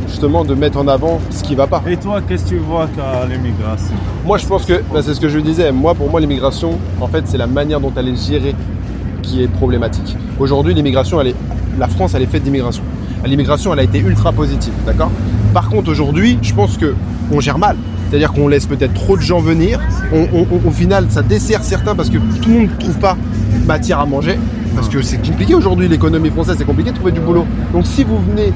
justement de mettre en avant ce qui va pas. Et toi, qu'est-ce que tu vois à l'immigration? Moi je pense que, c'est ce que je disais, pour moi l'immigration, en fait c'est la manière dont elle est gérée qui est problématique. Aujourd'hui l'immigration, la France elle est faite d'immigration. L'immigration elle a été ultra positive, d'accord? Par contre aujourd'hui, je pense qu'on gère mal. C'est-à-dire qu'on laisse peut-être trop de gens venir. Au final, ça dessert certains parce que tout le monde ne trouve pas matière à manger. Parce que c'est compliqué aujourd'hui, l'économie française, c'est compliqué de trouver du boulot. Donc si vous venez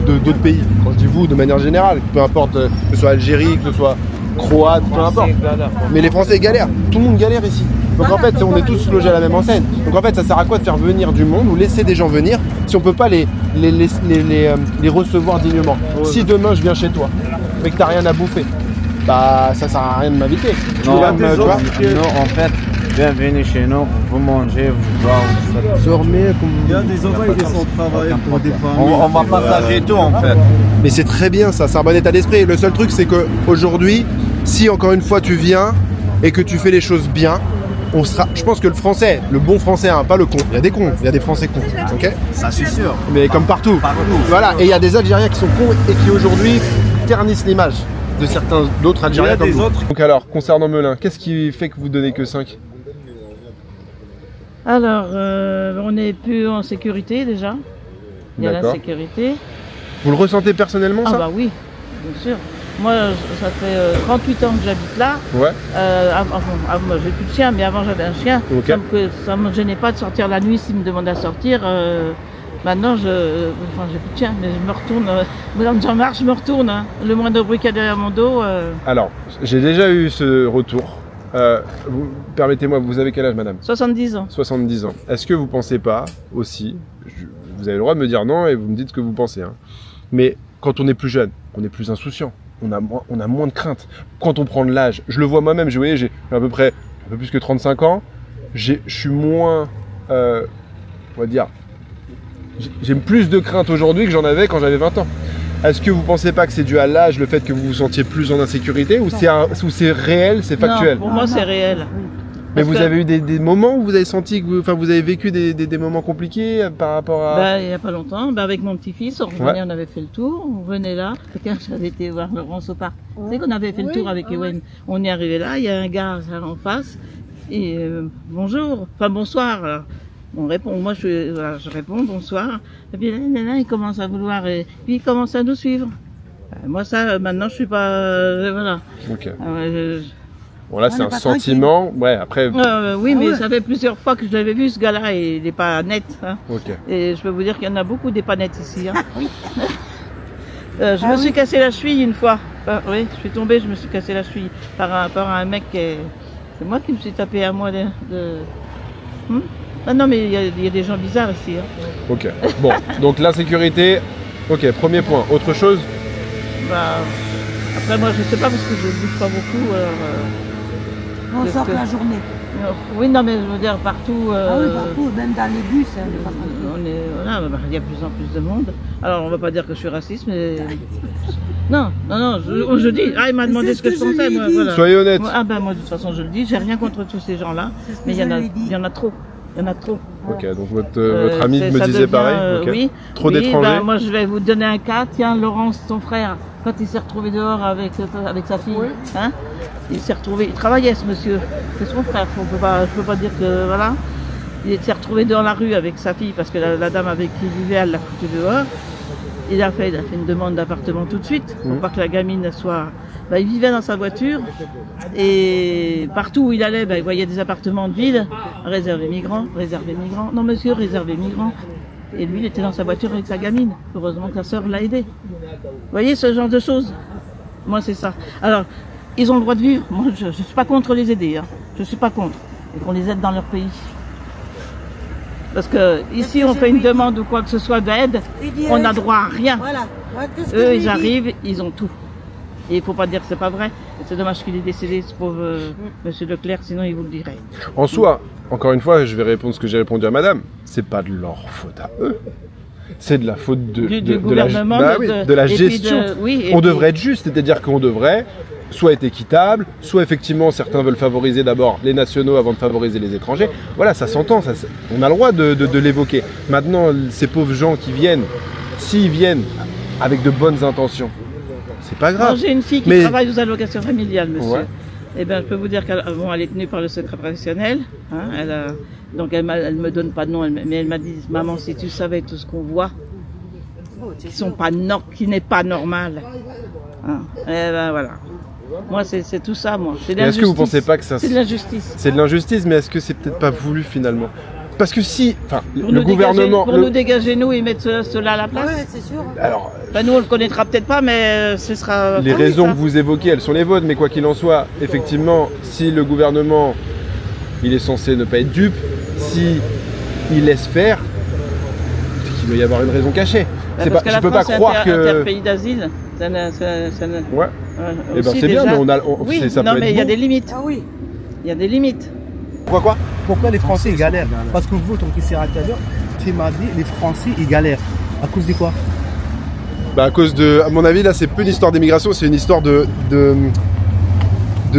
d'autres pays, quand je dis vous, de manière générale, peu importe que ce soit Algérie, que ce soit Croate, peu importe. Mais les Français galèrent. Tout le monde galère ici. Donc en fait, on est tous logés à la même enseigne. Donc en fait, ça sert à quoi de faire venir du monde ou laisser des gens venir si on peut pas les recevoir dignement? Si demain je viens chez toi mais que t'as rien à bouffer, bah ça sert à rien de m'inviter. Non, en fait, bienvenue chez nous, vous mangez, vous boivez, Il y a des enfants qui sont travaillés pour des familles. on va partager tout en fait. Mais c'est très bien ça, c'est un bon état d'esprit. Le seul truc c'est que aujourd'hui, si encore une fois tu viens et que tu fais les choses bien, je pense que le français, le bon français, hein, pas le con. Il y a des cons, il y a des français cons, ok? Ça c'est sûr. Mais comme partout. Voilà, et il y a des Algériens qui sont cons et qui aujourd'hui ternissent l'image de certains d'autres Algériens comme vous. Donc alors, concernant Melun, qu'est-ce qui fait que vous donnez que 5? Alors, on n'est plus en sécurité déjà. Il y a la D'accord. sécurité. Vous le ressentez personnellement ça? Ah bah oui, bien sûr. Moi, ça fait 38 ans que j'habite là. Ouais. Avant, j'ai plus de chien, mais avant j'avais un chien. Ok. Ça me gênait pas de sortir la nuit s'il me demandait à sortir. Maintenant, j'ai plus de chien, mais je me retourne. Quand j'en marche, je me retourne. Hein. Le moindre bruit qu'il y a derrière mon dos. Alors, j'ai déjà eu ce retour. Permettez-moi, vous avez quel âge, madame? 70 ans. 70 ans. Est-ce que vous pensez pas aussi, vous avez le droit de me dire non et vous me dites ce que vous pensez, hein, mais quand on est plus jeune, on est plus insouciant, on a moins de crainte. Quand on prend de l'âge, je le vois moi-même, j'ai à peu près un peu plus que 35 ans, je suis moins, on va dire, j'ai plus de crainte aujourd'hui que j'en avais quand j'avais 20 ans. Est-ce que vous pensez pas que c'est dû à l'âge, le fait que vous vous sentiez plus en insécurité, ou c'est réel, c'est factuel? Non, pour moi, c'est réel. Mais vous avez eu des moments où vous avez senti que vous avez vécu des moments compliqués par rapport à... Il n'y a pas longtemps, avec mon petit-fils, on revenait, on avait fait le tour, on venait là. J'avais été voir Laurence au parc. Vous savez qu'on avait fait le tour avec Ewen. On est arrivé là, il y a un gars en face, et bonjour, enfin bonsoir. Alors, on répond, moi je réponds bonsoir. Et puis là, il commence à vouloir, et puis il commence à nous suivre. Moi ça, maintenant je suis pas... voilà. Ok. Alors, bon là c'est un sentiment, ouais après... oui mais ça fait plusieurs fois que je l'avais vu ce gars-là et il n'est pas net. Hein. Ok. Et je peux vous dire qu'il y en a beaucoup des pas nets ici. Hein. Je me suis cassé la cheville une fois. Oui, je suis tombée, je me suis cassé la cheville par un mec qui est... C'est moi qui me suis tapé à moi Ah non mais il y a des gens bizarres ici. Hein. Ok. Bon, donc l'insécurité, ok, premier point. Autre chose? Après moi je sais pas parce que je bouge pas beaucoup. Alors, on sort la journée. Oui, non, mais je veux dire, partout. Ah oui, partout, même dans les bus, on est pas partout. Voilà, il y a de plus en plus de monde. Alors, on va pas dire que je suis raciste, mais. Non, je dis. Ah, il m'a demandé ce que je pensais, moi. Voilà. Soyez honnête. Ah, ben, moi, de toute façon, je le dis, j'ai rien contre tous ces gens-là, mais il y en a trop. Il y en a trop. Ok, donc votre ami me disait devient, pareil. Okay. Oui. Trop d'étrangers. Ben, moi, je vais vous donner un cas. Tiens, Laurence, ton frère, quand il s'est retrouvé dehors avec sa fille, hein, il s'est retrouvé. Il travaillait, ce monsieur. C'est son frère. Je peux pas dire que voilà. Il s'est retrouvé dans la rue avec sa fille parce que la dame avec qui il vivait, elle l'a foutu dehors. Il a fait une demande d'appartement tout de suite pour pas que la gamine soit. Ben, il vivait dans sa voiture et partout où il allait, ben, il voyait des appartements de ville réservés migrants. Non monsieur, réservés migrants. Et lui, il était dans sa voiture avec sa gamine. Heureusement que sa sœur l'a aidé. Vous voyez ce genre de choses? Moi, c'est ça. Alors, ils ont le droit de vivre. Moi, je ne suis pas contre les aider. Hein. Je ne suis pas contre. Et qu'on les aide dans leur pays. Parce que ici, on fait une demande ou quoi que ce soit d'aide, on n'a droit à rien. Voilà. Eux, ils arrivent, ils ont tout. Et il ne faut pas dire que c'est pas vrai. C'est dommage qu'il est décédé, ce pauvre monsieur Leclerc, sinon il vous le dirait. En soi, encore une fois, je vais répondre ce que j'ai répondu à madame. C'est pas de leur faute à eux. C'est de la faute du gouvernement, de la gestion. On devrait être juste, c'est-à-dire qu'on devrait soit être équitable, soit effectivement certains veulent favoriser d'abord les nationaux avant de favoriser les étrangers. Voilà, ça s'entend, on a le droit de l'évoquer. Maintenant, ces pauvres gens qui viennent, s'ils viennent avec de bonnes intentions, c'est pas grave. J'ai une fille qui travaille aux allocations familiales, monsieur. Ouais. Eh bien, je peux vous dire qu'elle est tenue par le secret professionnel. Hein, donc, elle me donne pas de nom, mais elle m'a dit, maman, si tu savais tout ce qu'on voit, qui n'est pas normal. Hein, eh ben voilà. Moi, c'est tout ça, moi. Est-ce que vous pensez pas que ça... C'est de l'injustice. C'est de l'injustice, mais est-ce que c'est peut-être pas voulu, finalement? Parce que si, le gouvernement... Pour nous dégager, nous, et mettre cela à la place. Oui, c'est sûr. Alors, nous, on le connaîtra peut-être pas, mais ce sera... Les raisons que vous évoquez, elles sont les vôtres, mais quoi qu'il en soit, effectivement, si le gouvernement, il est censé ne pas être dupe, si il laisse faire, c'est qu'il doit y avoir une raison cachée. Je peux pas croire que... pays d'asile, ouais. Et ben c'est bien, mais oui, non, mais il y a des limites. Ah oui. Il y a des limites. Pourquoi les Français ils galèrent? Parce que vous, ton caissière à l'heure, tu m'as dit les Français ils galèrent. À cause de quoi? À cause à mon avis, là, c'est peu une histoire d'immigration, c'est une histoire de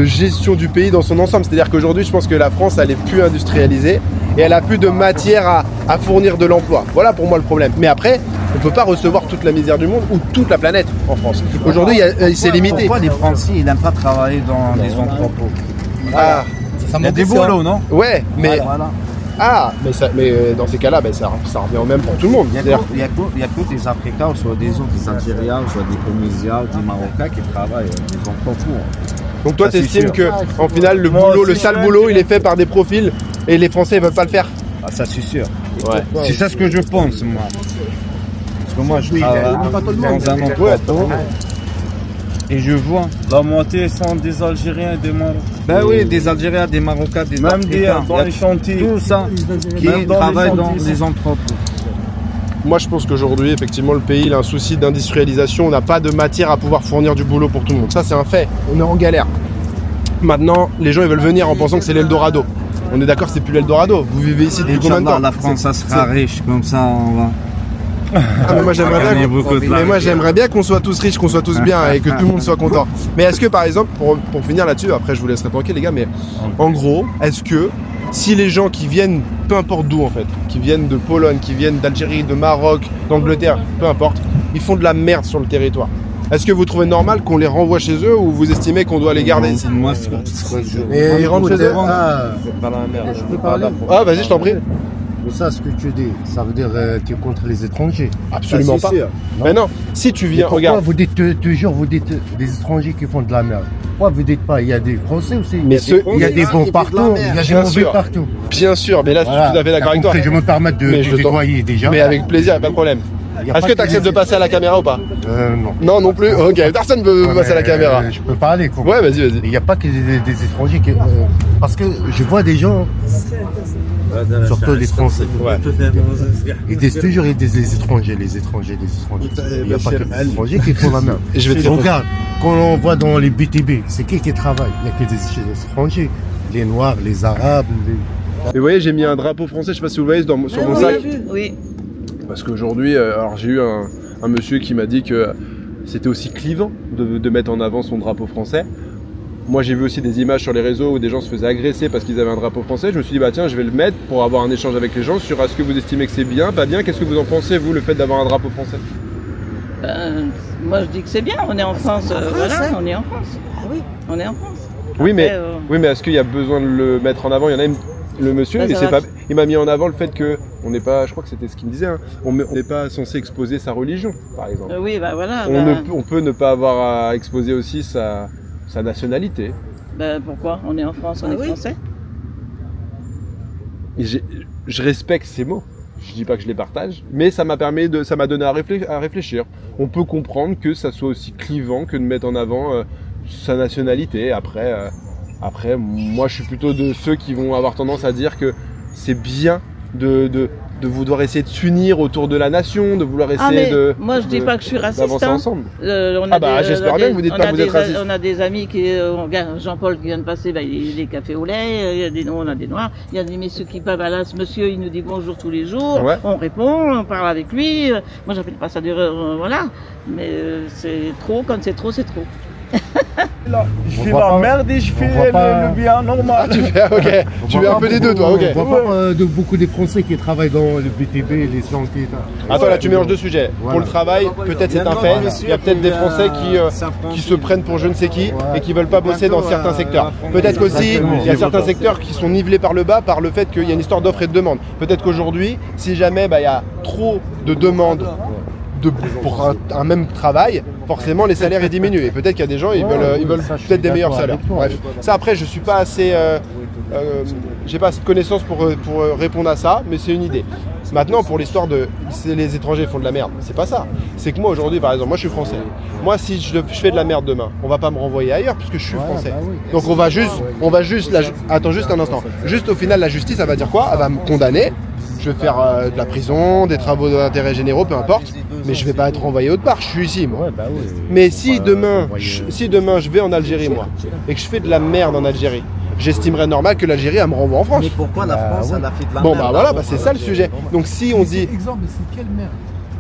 gestion du pays dans son ensemble. C'est-à-dire qu'aujourd'hui, je pense que la France, elle est plus industrialisée et elle a plus de matière à fournir de l'emploi. Voilà pour moi le problème. Mais après, on ne peut pas recevoir toute la misère du monde ou toute la planète en France. Aujourd'hui, c'est limité. Pourquoi les Français, ils n'aiment pas travailler dans les entrepôts? Ça il y a des boulots, non? Ouais, mais... Voilà. Mais dans ces cas-là, ça revient au même pour tout le monde. Il y a que des Africains, ou soit des autres, des Algériens, ou soit des Tunisiens, ou des Marocains qui travaillent dans les entrepôts. Donc toi, tu estimes qu'en final, le sale boulot, il est fait par des profils et les Français ne veulent pas le faire? Ça, c'est sûr. Ouais. C'est ça ce que je pense, moi. Parce que moi, je travaille dans un entrepôt. Et je vois, la moitié sont des Algériens et des Marocains. Ben oui, des Algériens, des Marocains, des Africains. Dans les chantiers, tout ça, qui travaillent dans les entrepôts. Moi, je pense qu'aujourd'hui, effectivement, le pays il a un souci d'industrialisation. On n'a pas de matière à pouvoir fournir du boulot pour tout le monde. Ça, c'est un fait. On est en galère. Maintenant, les gens ils veulent venir en pensant que c'est l'Eldorado. On est d'accord, c'est plus l'Eldorado. Vous vivez ici depuis combien de temps? La France, ça sera riche, comme ça, on va... mais moi j'aimerais bien qu'on soit tous riches, qu'on soit tous bien et que tout le monde soit content. Mais est-ce que par exemple, pour finir là-dessus, après je vous laisserai tranquille les gars, mais en gros, est-ce que si les gens qui viennent, peu importe d'où en fait, qui viennent de Pologne, qui viennent d'Algérie, de Maroc, d'Angleterre, peu importe, ils font de la merde sur le territoire, est-ce que vous trouvez normal qu'on les renvoie chez eux ou vous estimez qu'on doit les garder ici? Moi, c'est ce que je... Et ils rentrent chez eux? Ah, vas-y, je t'en prie. Mais ça, ce que tu dis, ça veut dire que tu es contre les étrangers? Absolument pas. Mais non, si tu viens, regarde. Vous dites toujours, vous dites des étrangers qui font de la merde. Pourquoi vous dites pas, il y a des Français aussi? Mais il y a des bons partout, il y a des mauvais partout. Bien sûr, mais là, je suis tout à fait d'accord avec toi. Je me permets de tutoyer déjà. Mais avec plaisir, pas de problème. Est-ce que tu acceptes de passer à la caméra ou pas? Non. Non plus. Ok, personne ne veut passer à la caméra. Je peux parler quoi. Ouais, vas-y. Il n'y a pas que des étrangers qui... parce que je vois des gens... Surtout les Français. Ouais. Ils disent toujours des étrangers. Il n'y a pas que les étrangers qui font la merde. Et je vais te regarde, quand on voit dans les BTB, c'est qui travaille? Il n'y a que des étrangers. les Noirs, les Arabes. Et vous voyez, j'ai mis un drapeau français, je sais pas si vous le voyez sur mon sac. Oui. Parce qu'aujourd'hui, alors j'ai eu un monsieur qui m'a dit que c'était aussi clivant de mettre en avant son drapeau français. Moi j'ai vu aussi des images sur les réseaux où des gens se faisaient agresser parce qu'ils avaient un drapeau français. Je me suis dit bah tiens, je vais le mettre pour avoir un échange avec les gens sur est-ce que vous estimez que c'est bien, pas bien. Qu'est-ce que vous en pensez vous, le fait d'avoir un drapeau français? Moi je dis que c'est bien, on est en France, voilà, hein. on est en France. Oui. On est en France. Oui mais, Après, oui mais est-ce qu'il y a besoin de le mettre en avant? Il y en a une, le monsieur, Bah, et ça c'est va. pas, il m'a mis en avant le fait que on n'est pas, je crois que c'était ce qu'il me disait, hein, on n'est pas censé exposer sa religion, par exemple. Oui, bah voilà. On peut ne pas avoir à exposer aussi sa nationalité. Pourquoi? On est en France, on est français. Et je respecte ces mots. Je dis pas que je les partage, mais ça m'a donné à réfléchir. On peut comprendre que ça soit aussi clivant que de mettre en avant sa nationalité. Après, moi, je suis plutôt de ceux qui vont avoir tendance à dire que c'est bien de vouloir essayer de s'unir autour de la nation, de vouloir essayer moi, je dis pas que je suis raciste. D'avancer hein. ensemble. J'espère bien que vous dites pas que vous êtes raciste. On a des amis qui, Jean-Paul qui vient de passer, il est des cafés au lait, il y a des on a des noirs, il y a des messieurs qui parlent, là, ce monsieur, il nous dit bonjour tous les jours, Ouais. on répond, on parle avec lui. Moi, j'appelle pas ça voilà. Mais c'est trop, quand c'est trop, c'est trop. Je fais la merde et je fais le bien normal. Tu fais, ok. Tu fais un peu des deux, toi, ok. On voit pas beaucoup des Français qui travaillent dans le BTB, les chantiers. Attends, là, tu mélanges deux sujets. Pour le travail, peut-être c'est un fait. Il y a peut-être des Français qui se prennent pour je ne sais qui et qui veulent pas bosser dans certains secteurs. Peut-être qu'aussi, il y a certains secteurs qui sont nivelés par le bas par le fait qu'il y a une histoire d'offre et de demande. Peut-être qu'aujourd'hui, si jamais il y a trop de demandes pour un même travail, forcément les salaires ils diminuent. Et peut-être qu'il y a des gens, ils veulent peut-être des meilleurs salaires. Bref. Ça après, je suis pas assez, j'ai pas assez de connaissances pour répondre à ça, mais c'est une idée. Maintenant, pour l'histoire de les étrangers font de la merde, c'est pas ça. C'est que moi aujourd'hui, par exemple, moi je suis français. Moi, si je fais de la merde demain, on va pas me renvoyer ailleurs puisque je suis français. Donc on va juste, attends juste un instant. Juste au final, la justice, elle va dire quoi? Elle va me condamner. Je vais faire de la prison, des travaux d'intérêt généraux, peu importe. Mais je vais pas être renvoyé autre part. Je suis ici, moi. Mais si demain je vais en Algérie, moi, et que je fais de la merde en Algérie, j'estimerais normal que l'Algérie elle me renvoie en France. Mais pourquoi la France elle a fait de la bon merde? bah voilà, c'est ça le sujet. Donc si on dit exemple, mais c'est quelle merde?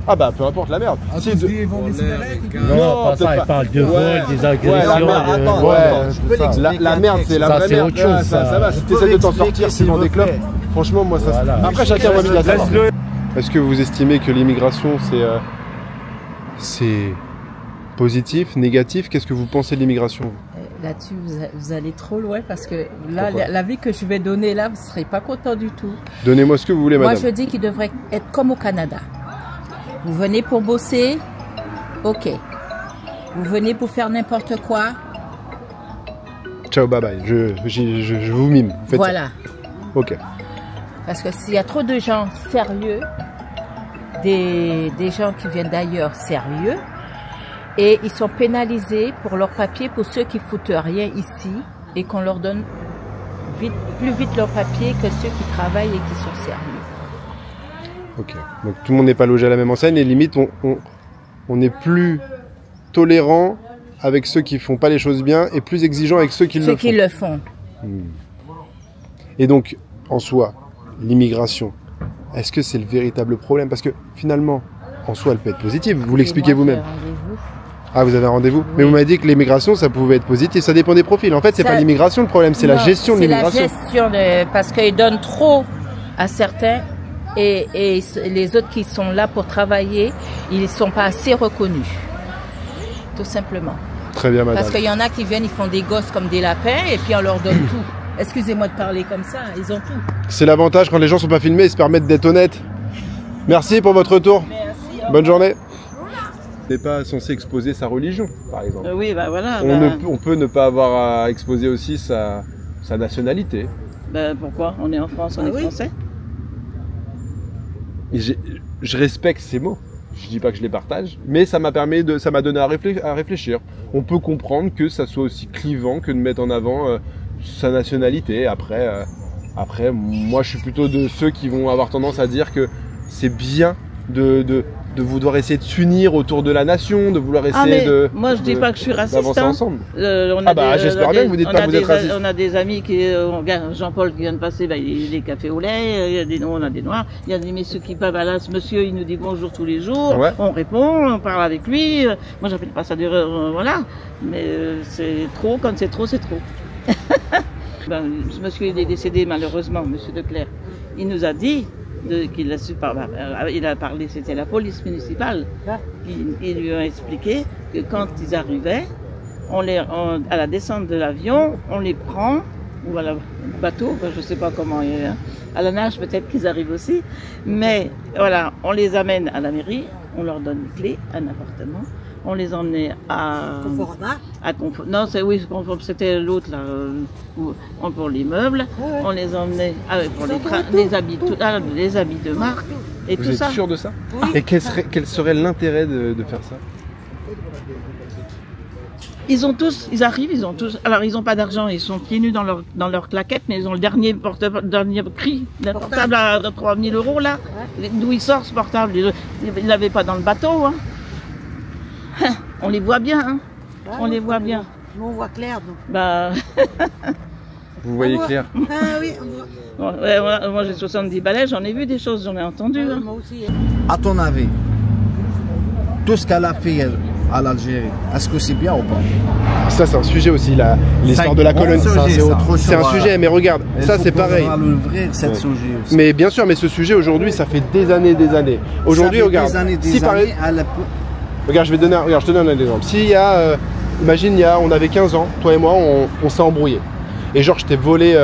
ah bah peu importe la merde. Si ils vendent des cigarettes. Non, pas ça, il parle de vol, des agressions. La merde, c'est la vraie merde. Autre chose, ça va, si tu essaies de t'en sortir, c'est dans des clubs. Franchement, moi ça. Après, chacun voit bien ça. Est-ce que vous estimez que l'immigration c'est positif, négatif? Qu'est-ce que vous pensez de l'immigration? Là-dessus, vous allez trop loin parce que là, l'avis que je vais donner là, vous ne serez pas content du tout. Donnez-moi ce que vous voulez, madame. Moi, je dis qu'il devrait être comme au Canada. Vous venez pour bosser, ok. Vous venez pour faire n'importe quoi. Ciao, bye bye. Je vous mime. Faites voilà. Ça. Ok. Parce que s'il y a trop de gens sérieux, des gens qui viennent d'ailleurs sérieux, et ils sont pénalisés pour leurs papiers pour ceux qui foutent rien ici et qu'on leur donne plus vite leurs papiers que ceux qui travaillent et qui sont sérieux. Ok. Donc tout le monde n'est pas logé à la même enseigne et limite on est plus tolérant avec ceux qui font pas les choses bien et plus exigeant avec ceux qui le font. Ceux qui le font. Et donc en soi, l'immigration, est-ce que c'est le véritable problème? Parce que finalement, en soi, elle peut être positive. Vous l'expliquez vous-même. Ah, vous avez un rendez-vous? Oui. Mais vous m'avez dit que l'immigration, ça pouvait être positif. Ça dépend des profils. En fait, c'est pas l'immigration le problème, c'est la gestion de l'immigration. C'est la gestion parce qu'ils donnent trop à certains et les autres qui sont là pour travailler, ils ne sont pas assez reconnus. Tout simplement. Très bien, madame. Parce qu'il y en a qui viennent, ils font des gosses comme des lapins et puis on leur donne tout. Excusez-moi de parler comme ça, ils ont tout. C'est l'avantage quand les gens ne sont pas filmés, ils se permettent d'être honnêtes. Merci pour votre retour. Merci. Bonne journée. On n'est pas censé exposer sa religion, par exemple. Oui, bah voilà. On peut ne pas avoir à exposer aussi sa nationalité. Pourquoi? On est en France, on est français. Et je respecte ces mots. Je dis pas que je les partage, mais ça m'a donné à réfléchir. On peut comprendre que ça soit aussi clivant que de mettre en avant sa nationalité. Après, moi, je suis plutôt de ceux qui vont avoir tendance à dire que c'est bien de de vouloir essayer de s'unir autour de la nation, de vouloir essayer de... Moi, je dis pas que je suis raciste. D'avancer hein. ensemble. J'espère bien que vous dites pas que vous êtes raciste. On a des amis qui... Jean-Paul qui vient de passer, il est café au lait, il y a des on a des noirs, il y a des messieurs qui peuvent, là, ce monsieur, il nous dit bonjour tous les jours, on répond, on parle avec lui. Moi, j'appelle pas ça voilà. Mais c'est trop, quand c'est trop, c'est trop. Ce monsieur, il est décédé malheureusement, monsieur Declercq. Il nous a dit qu'il a su il a parlé, c'était la police municipale. Ils lui ont expliqué que quand ils arrivaient, à la descente de l'avion, on les prend, ou à le bateau, je ne sais pas comment, à la nage peut-être qu'ils arrivent aussi, mais voilà, on les amène à la mairie, on leur donne une clé, un appartement, on les emmenait à Confort. Non, c'était l'autre là, pour l'immeuble. On les emmenait pour les habits de marque et tout ça. Vous êtes sûr de ça? Et quel serait l'intérêt de faire ça? Ils arrivent, ils ont tous. Alors ils n'ont pas d'argent, ils sont pieds nus dans leur claquette, mais ils ont le dernier prix d'un portable à 3000 € là. D'où il sort ce portable? Il l'avait pas dans le bateau. Hein. On les voit bien, hein. On les voit bien. Nous, on voit clair, donc. Bah... Vous voyez clair? Ah oui, on voit. Moi j'ai 70 balais, j'en ai vu des choses, j'en ai entendu. Hein. Moi aussi. À ton avis, tout ce qu'elle a fait à l'Algérie, est-ce que c'est bien ou pas? Ça c'est un sujet aussi, l'histoire de la colonne. C'est un sujet, mais regarde, ça c'est pareil. Mais bien sûr, mais ce sujet aujourd'hui, ça fait des années. Aujourd'hui, regarde. Regarde, je te donne un exemple. S'il y a, imagine, on avait 15 ans, toi et moi, on s'est embrouillés. Et genre, je t'ai volé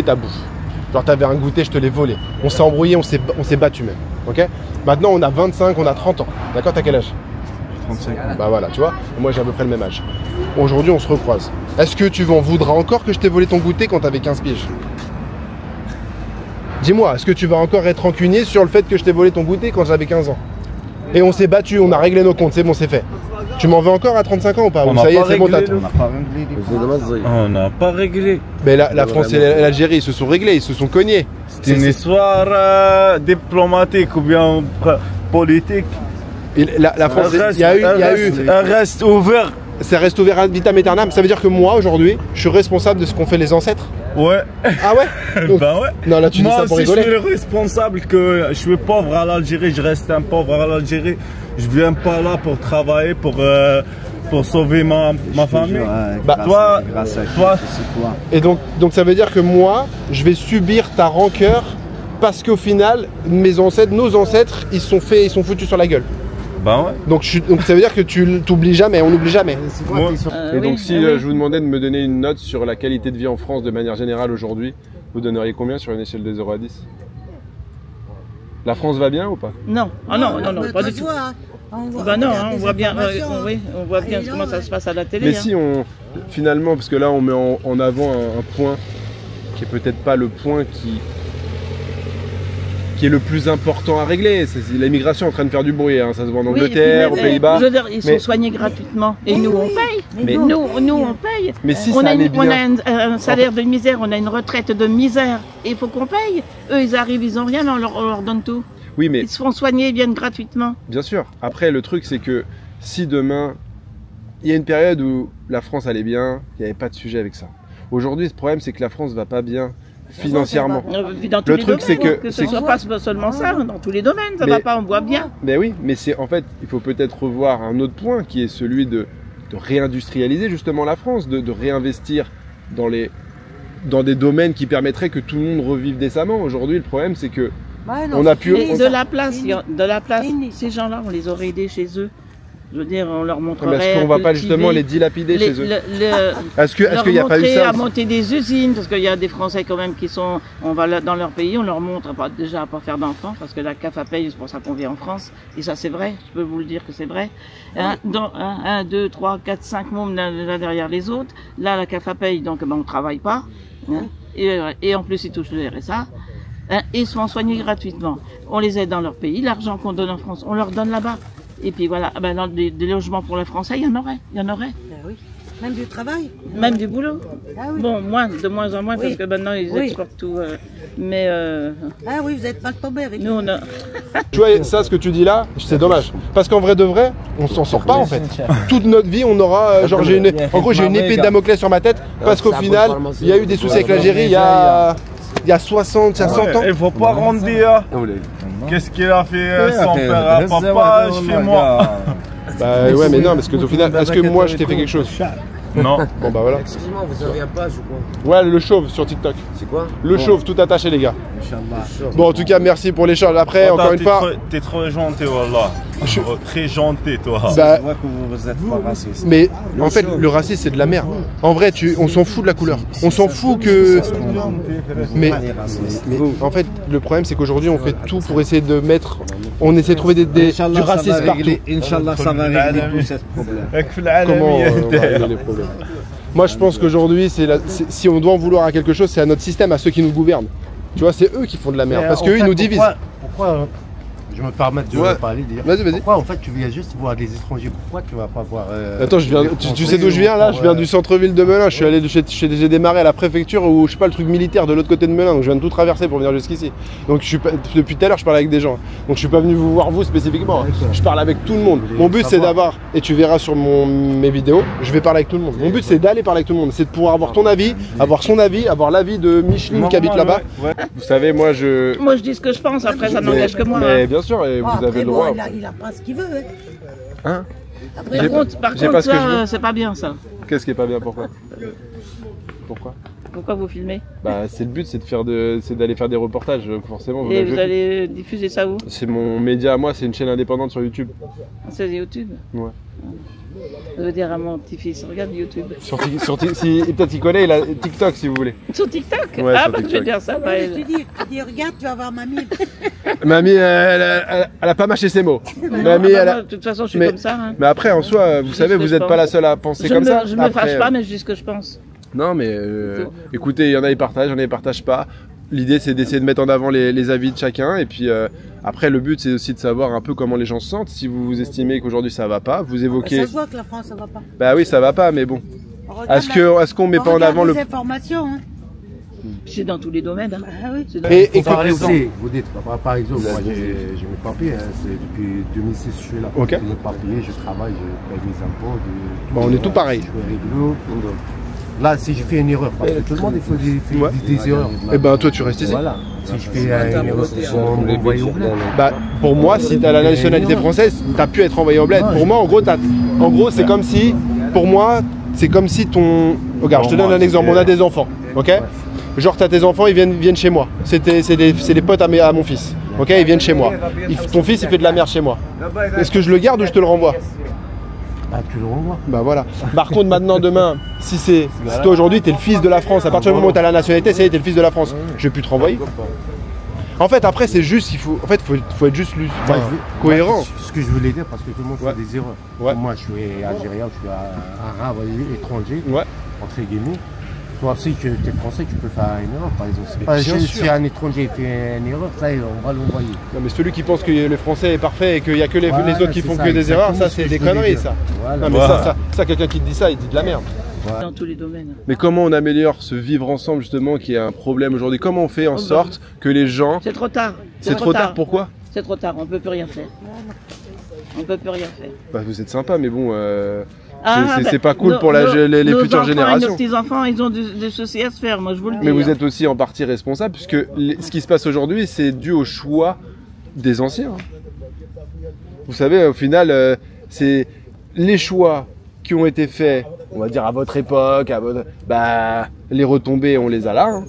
ta bouffe. Genre, t'avais un goûter, je te l'ai volé. On s'est embrouillés, on s'est battu même. Ok? Maintenant, on a 25, on a 30 ans. D'accord? T'as quel âge? 35 ans. Bah voilà, tu vois. Moi, j'ai à peu près le même âge. Aujourd'hui, on se recroise. Est-ce que tu m'en voudras encore que je t'ai volé ton goûter quand t'avais 15 piges? Dis-moi, est-ce que tu vas encore être rancunier sur le fait que je t'ai volé ton goûter quand j'avais 15 ans? Et on s'est battu, on a réglé nos comptes, c'est bon, c'est fait. Tu m'en veux encore à 35 ans ou pas? Ça y est, c'est bon, on n'a pas réglé. Mais la France et l'Algérie, ils se sont réglés, ils se sont cognés. C'est une histoire diplomatique ou bien politique. La France, il y a eu... Elle reste ouvert. Ça reste ouvert ad vitam aeternam. Ça veut dire que moi, aujourd'hui, je suis responsable de ce qu'ont fait les ancêtres? Ouais. Ah ouais? Bah ouais. Non, là, tu dis ça pour rigoler. Moi aussi, je suis responsable que je suis pauvre à l'Algérie, je reste un pauvre à l'Algérie. Je viens pas là pour travailler, pour sauver ma famille. Toi, et donc ça veut dire que moi, je vais subir ta rancœur parce qu'au final, nos ancêtres, ils sont foutus sur la gueule. Bah ouais. Donc ça veut dire que tu t'oublies jamais, on n'oublie jamais. Et donc si je vous demandais de me donner une note sur la qualité de vie en France de manière générale aujourd'hui, vous donneriez combien sur une échelle de 0 à 10? La France va bien ou pas? Non, non, pas du tout. Bah non, on voit bien, on voit bien comment ça se passe à la télé. Mais si finalement, parce que là on met en avant un point qui est peut-être pas le point qui est le plus important à régler. L'immigration est en train de faire du bruit, hein. Ça se voit en Angleterre, aux Pays-Bas. Je veux dire, ils sont soignés gratuitement. Et nous, on paye. Mais nous, on paye. Mais si on ça a allait bien... un salaire de misère, on a une retraite de misère. Et il faut qu'on paye. Eux, ils arrivent, ils n'ont rien, mais on leur donne tout. Oui, mais... Ils se font soigner, ils viennent gratuitement. Bien sûr. Après, le truc, c'est que si demain, il y a une période où la France allait bien, il n'y avait pas de sujet avec ça. Aujourd'hui, ce problème, c'est que la France va pas bien financièrement. Le truc, c'est que ce soit pas seulement ça, dans tous les domaines, ça va pas, on voit bien. Mais oui, mais c'est en fait, il faut peut-être revoir un autre point qui est celui de réindustrialiser justement la France, de réinvestir dans des domaines qui permettraient que tout le monde revive décemment. Aujourd'hui, le problème, c'est que on a pu... De la place, ces gens-là, on les aurait aidés chez eux. Je veux dire, on leur montrerait. Est-ce qu'on ne va pas justement les dilapider chez eux? Est-ce qu'il n'y a pas eu ça? À monter des usines, parce qu'il y a des Français quand même qui sont. On va dans leur pays, on leur montre déjà à pas faire d'enfants, parce que la CAF a payé, c'est pour ça qu'on vit en France. Et ça, c'est vrai, je peux vous le dire que c'est vrai. 1, 2, 3, 4, 5 mômes l'un derrière les autres. Là, la CAF a payé, donc on ne travaille pas. Hein, et en plus, ils touchent le RSA. Et ils sont soignés gratuitement. On les aide dans leur pays. L'argent qu'on donne en France, on leur donne là-bas. Et puis voilà, des logements pour les Français, il y en aurait. Oui. Même du travail? Même du boulot. Ah oui. Bon, de moins en moins, Oui. parce que maintenant ils Oui. exportent tout. Mais Ah oui, vous êtes mal tombé avec nous, on a... Tu vois, ça, ce que tu dis là, c'est dommage. Parce qu'en vrai de vrai, on s'en sort pas en fait. Toute notre vie, on aura. Genre, en gros, j'ai une épée de Damoclès sur ma tête parce qu'au final, il y a eu des soucis avec l'Algérie il y a 60, 60 ans. Il faut pas rendre qu'est-ce qu'il a fait son père à papa, je fais moi. Bah ouais, mais non, parce que au final, est-ce que moi je t'ai fait quelque chose? Non. Bon bah voilà. Excusez-moi, vous avez un page ou quoi? Ouais, le chauve sur TikTok. C'est quoi? Le chauve, tout attaché les gars. Bon, en tout cas, merci pour l'échange. Après, encore une fois. T'es trop gentil, wallah. Très gentil, toi. Bah, Je vois que vous êtes pas raciste. mais en fait, le racisme c'est de la merde. En vrai, on s'en fout de la couleur. On s'en fout que. Mais en fait, le problème c'est qu'aujourd'hui, on fait tout pour essayer de mettre. On essaie de trouver du racisme partout. Inch'Allah, ça va régler tous ces problèmes. Comment on va régler les problèmes? Moi, je pense qu'aujourd'hui, si on doit en vouloir à quelque chose, c'est à notre système, à ceux qui nous gouvernent. Tu vois, c'est eux qui font de la merde, parce qu'eux, ils nous divisent. Pourquoi je me permets de parler, de dire. Vas-y. Pourquoi en fait tu viens juste voir des étrangers? Pourquoi tu vas pas voir. Attends, tu sais d'où je viens là? Je viens du centre-ville de Melun. Je suis allé, j'ai démarré à la préfecture ou je sais pas le truc militaire de l'autre côté de Melun. Donc je viens de tout traverser pour venir jusqu'ici. Donc depuis tout à l'heure, je parle avec des gens. Donc je suis pas venu vous voir vous spécifiquement. Je parle avec tout le monde. Mon but c'est d'avoir, et tu verras sur mes vidéos, je vais parler avec tout le monde. Mon but c'est d'aller parler avec tout le monde. C'est de pouvoir avoir ton avis, avoir son avis, avoir l'avis de Micheline qui habite là-bas. Vous savez, moi je dis ce que je pense. Après, ça n'engage que moi. Mais bien sûr, et vous avez le droit. Il a pas ce qu'il veut. Hein? Après, par contre, ça, c'est pas bien ça. Qu'est-ce qui est pas bien? Pourquoi? Pourquoi vous filmez? Bah c'est le but, c'est d'aller faire des reportages, forcément. Et vous allez diffuser ça où? C'est mon média à moi, c'est une chaîne indépendante sur YouTube. C'est YouTube? Ouais. Je veux dire à mon petit-fils, regarde YouTube. Peut-être qu'il connaît, il a TikTok si vous voulez. Sur TikTok? Ouais, ah sur bah TikTok. je vais dire ça. Bah, tu dis, regarde, tu vas voir mamie. Mamie, elle a pas mâché ses mots. Mamie, de toute façon, je suis comme ça. Hein. Mais après, en soi, vous savez, vous n'êtes pas la seule à penser comme ça. Je me fâche pas, mais je dis ce que je pense. Non, mais écoutez, il y en a, ils partagent, il y en a, ils partagent pas. L'idée, c'est d'essayer de mettre en avant les avis de chacun. Et puis, après, le but, c'est aussi de savoir un peu comment les gens se sentent. Si vous estimez qu'aujourd'hui, ça va pas, vous évoquez... Ça se voit que la France, ça va pas. Bah oui, ça va pas, mais bon. Est-ce qu'on met pas en avant le... les informations, hein. C'est dans tous les domaines. Hein. Ah oui. Et par exemple, vous dites, par exemple, moi j'ai mes papiers, hein, depuis 2006 je suis là. Ok. J'ai mes papiers, je travaille, je paye mes impôts. Bon, on est tout pareil. Je suis réglo. Là, si je fais une erreur, parce que tout le monde il fait des erreurs. Et ben toi, tu restes ici. Voilà. Si je fais une erreur, on m'envoie au bled. Bah, pour moi, si tu as la nationalité française, tu as pu être envoyé au bled. Pour moi, en gros, c'est comme si, pour moi, c'est comme si ton... Regarde, je te donne un exemple, on a des enfants, ok? Genre, tu as tes enfants, ils viennent chez moi. C'est des potes à mon fils, ok? Ils viennent chez moi. Ton fils, il fait de la merde chez moi. Est-ce que je le garde ou je te le renvoie? Bah, tu le renvoies. Bah voilà. Par contre, maintenant, demain, si toi aujourd'hui, t'es le fils de la France, à partir du moment où t'as la nationalité, c'est t'es le fils de la France. Je vais plus te renvoyer. En fait, après, c'est juste, faut être juste cohérent. Ce que je voulais dire, parce que tout le monde fait des erreurs. Ouais. Moi, je suis algérien, je suis arabe, étranger, ouais. Entre guillemets. Toi aussi, tu es français, tu peux faire une erreur, par exemple. Si un étranger fait une erreur, ça, on va l'envoyer. Non, mais celui qui pense que le français est parfait et qu'il n'y a que les autres qui font que des erreurs, ça, c'est des conneries, ça. Voilà. Non, mais ça, quelqu'un qui te dit ça, il dit de la merde. Ouais. Dans tous les domaines. Mais comment on améliore ce vivre ensemble, justement, qui est un problème aujourd'hui? Comment on fait en sorte que les gens... C'est trop tard. C'est trop tard, pourquoi? C'est trop tard, on peut plus rien faire. On peut plus rien faire. Bah, vous êtes sympa, mais bon... c'est pas cool pour les futures générations. Nos petits-enfants, ils ont des soucis à se faire, moi je vous le dis. Mais vous êtes aussi en partie responsable, puisque ce qui se passe aujourd'hui, c'est dû au choix des anciens. Vous savez, au final, c'est les choix qui ont été faits, on va dire à votre époque, les retombées, on les a là. Hein.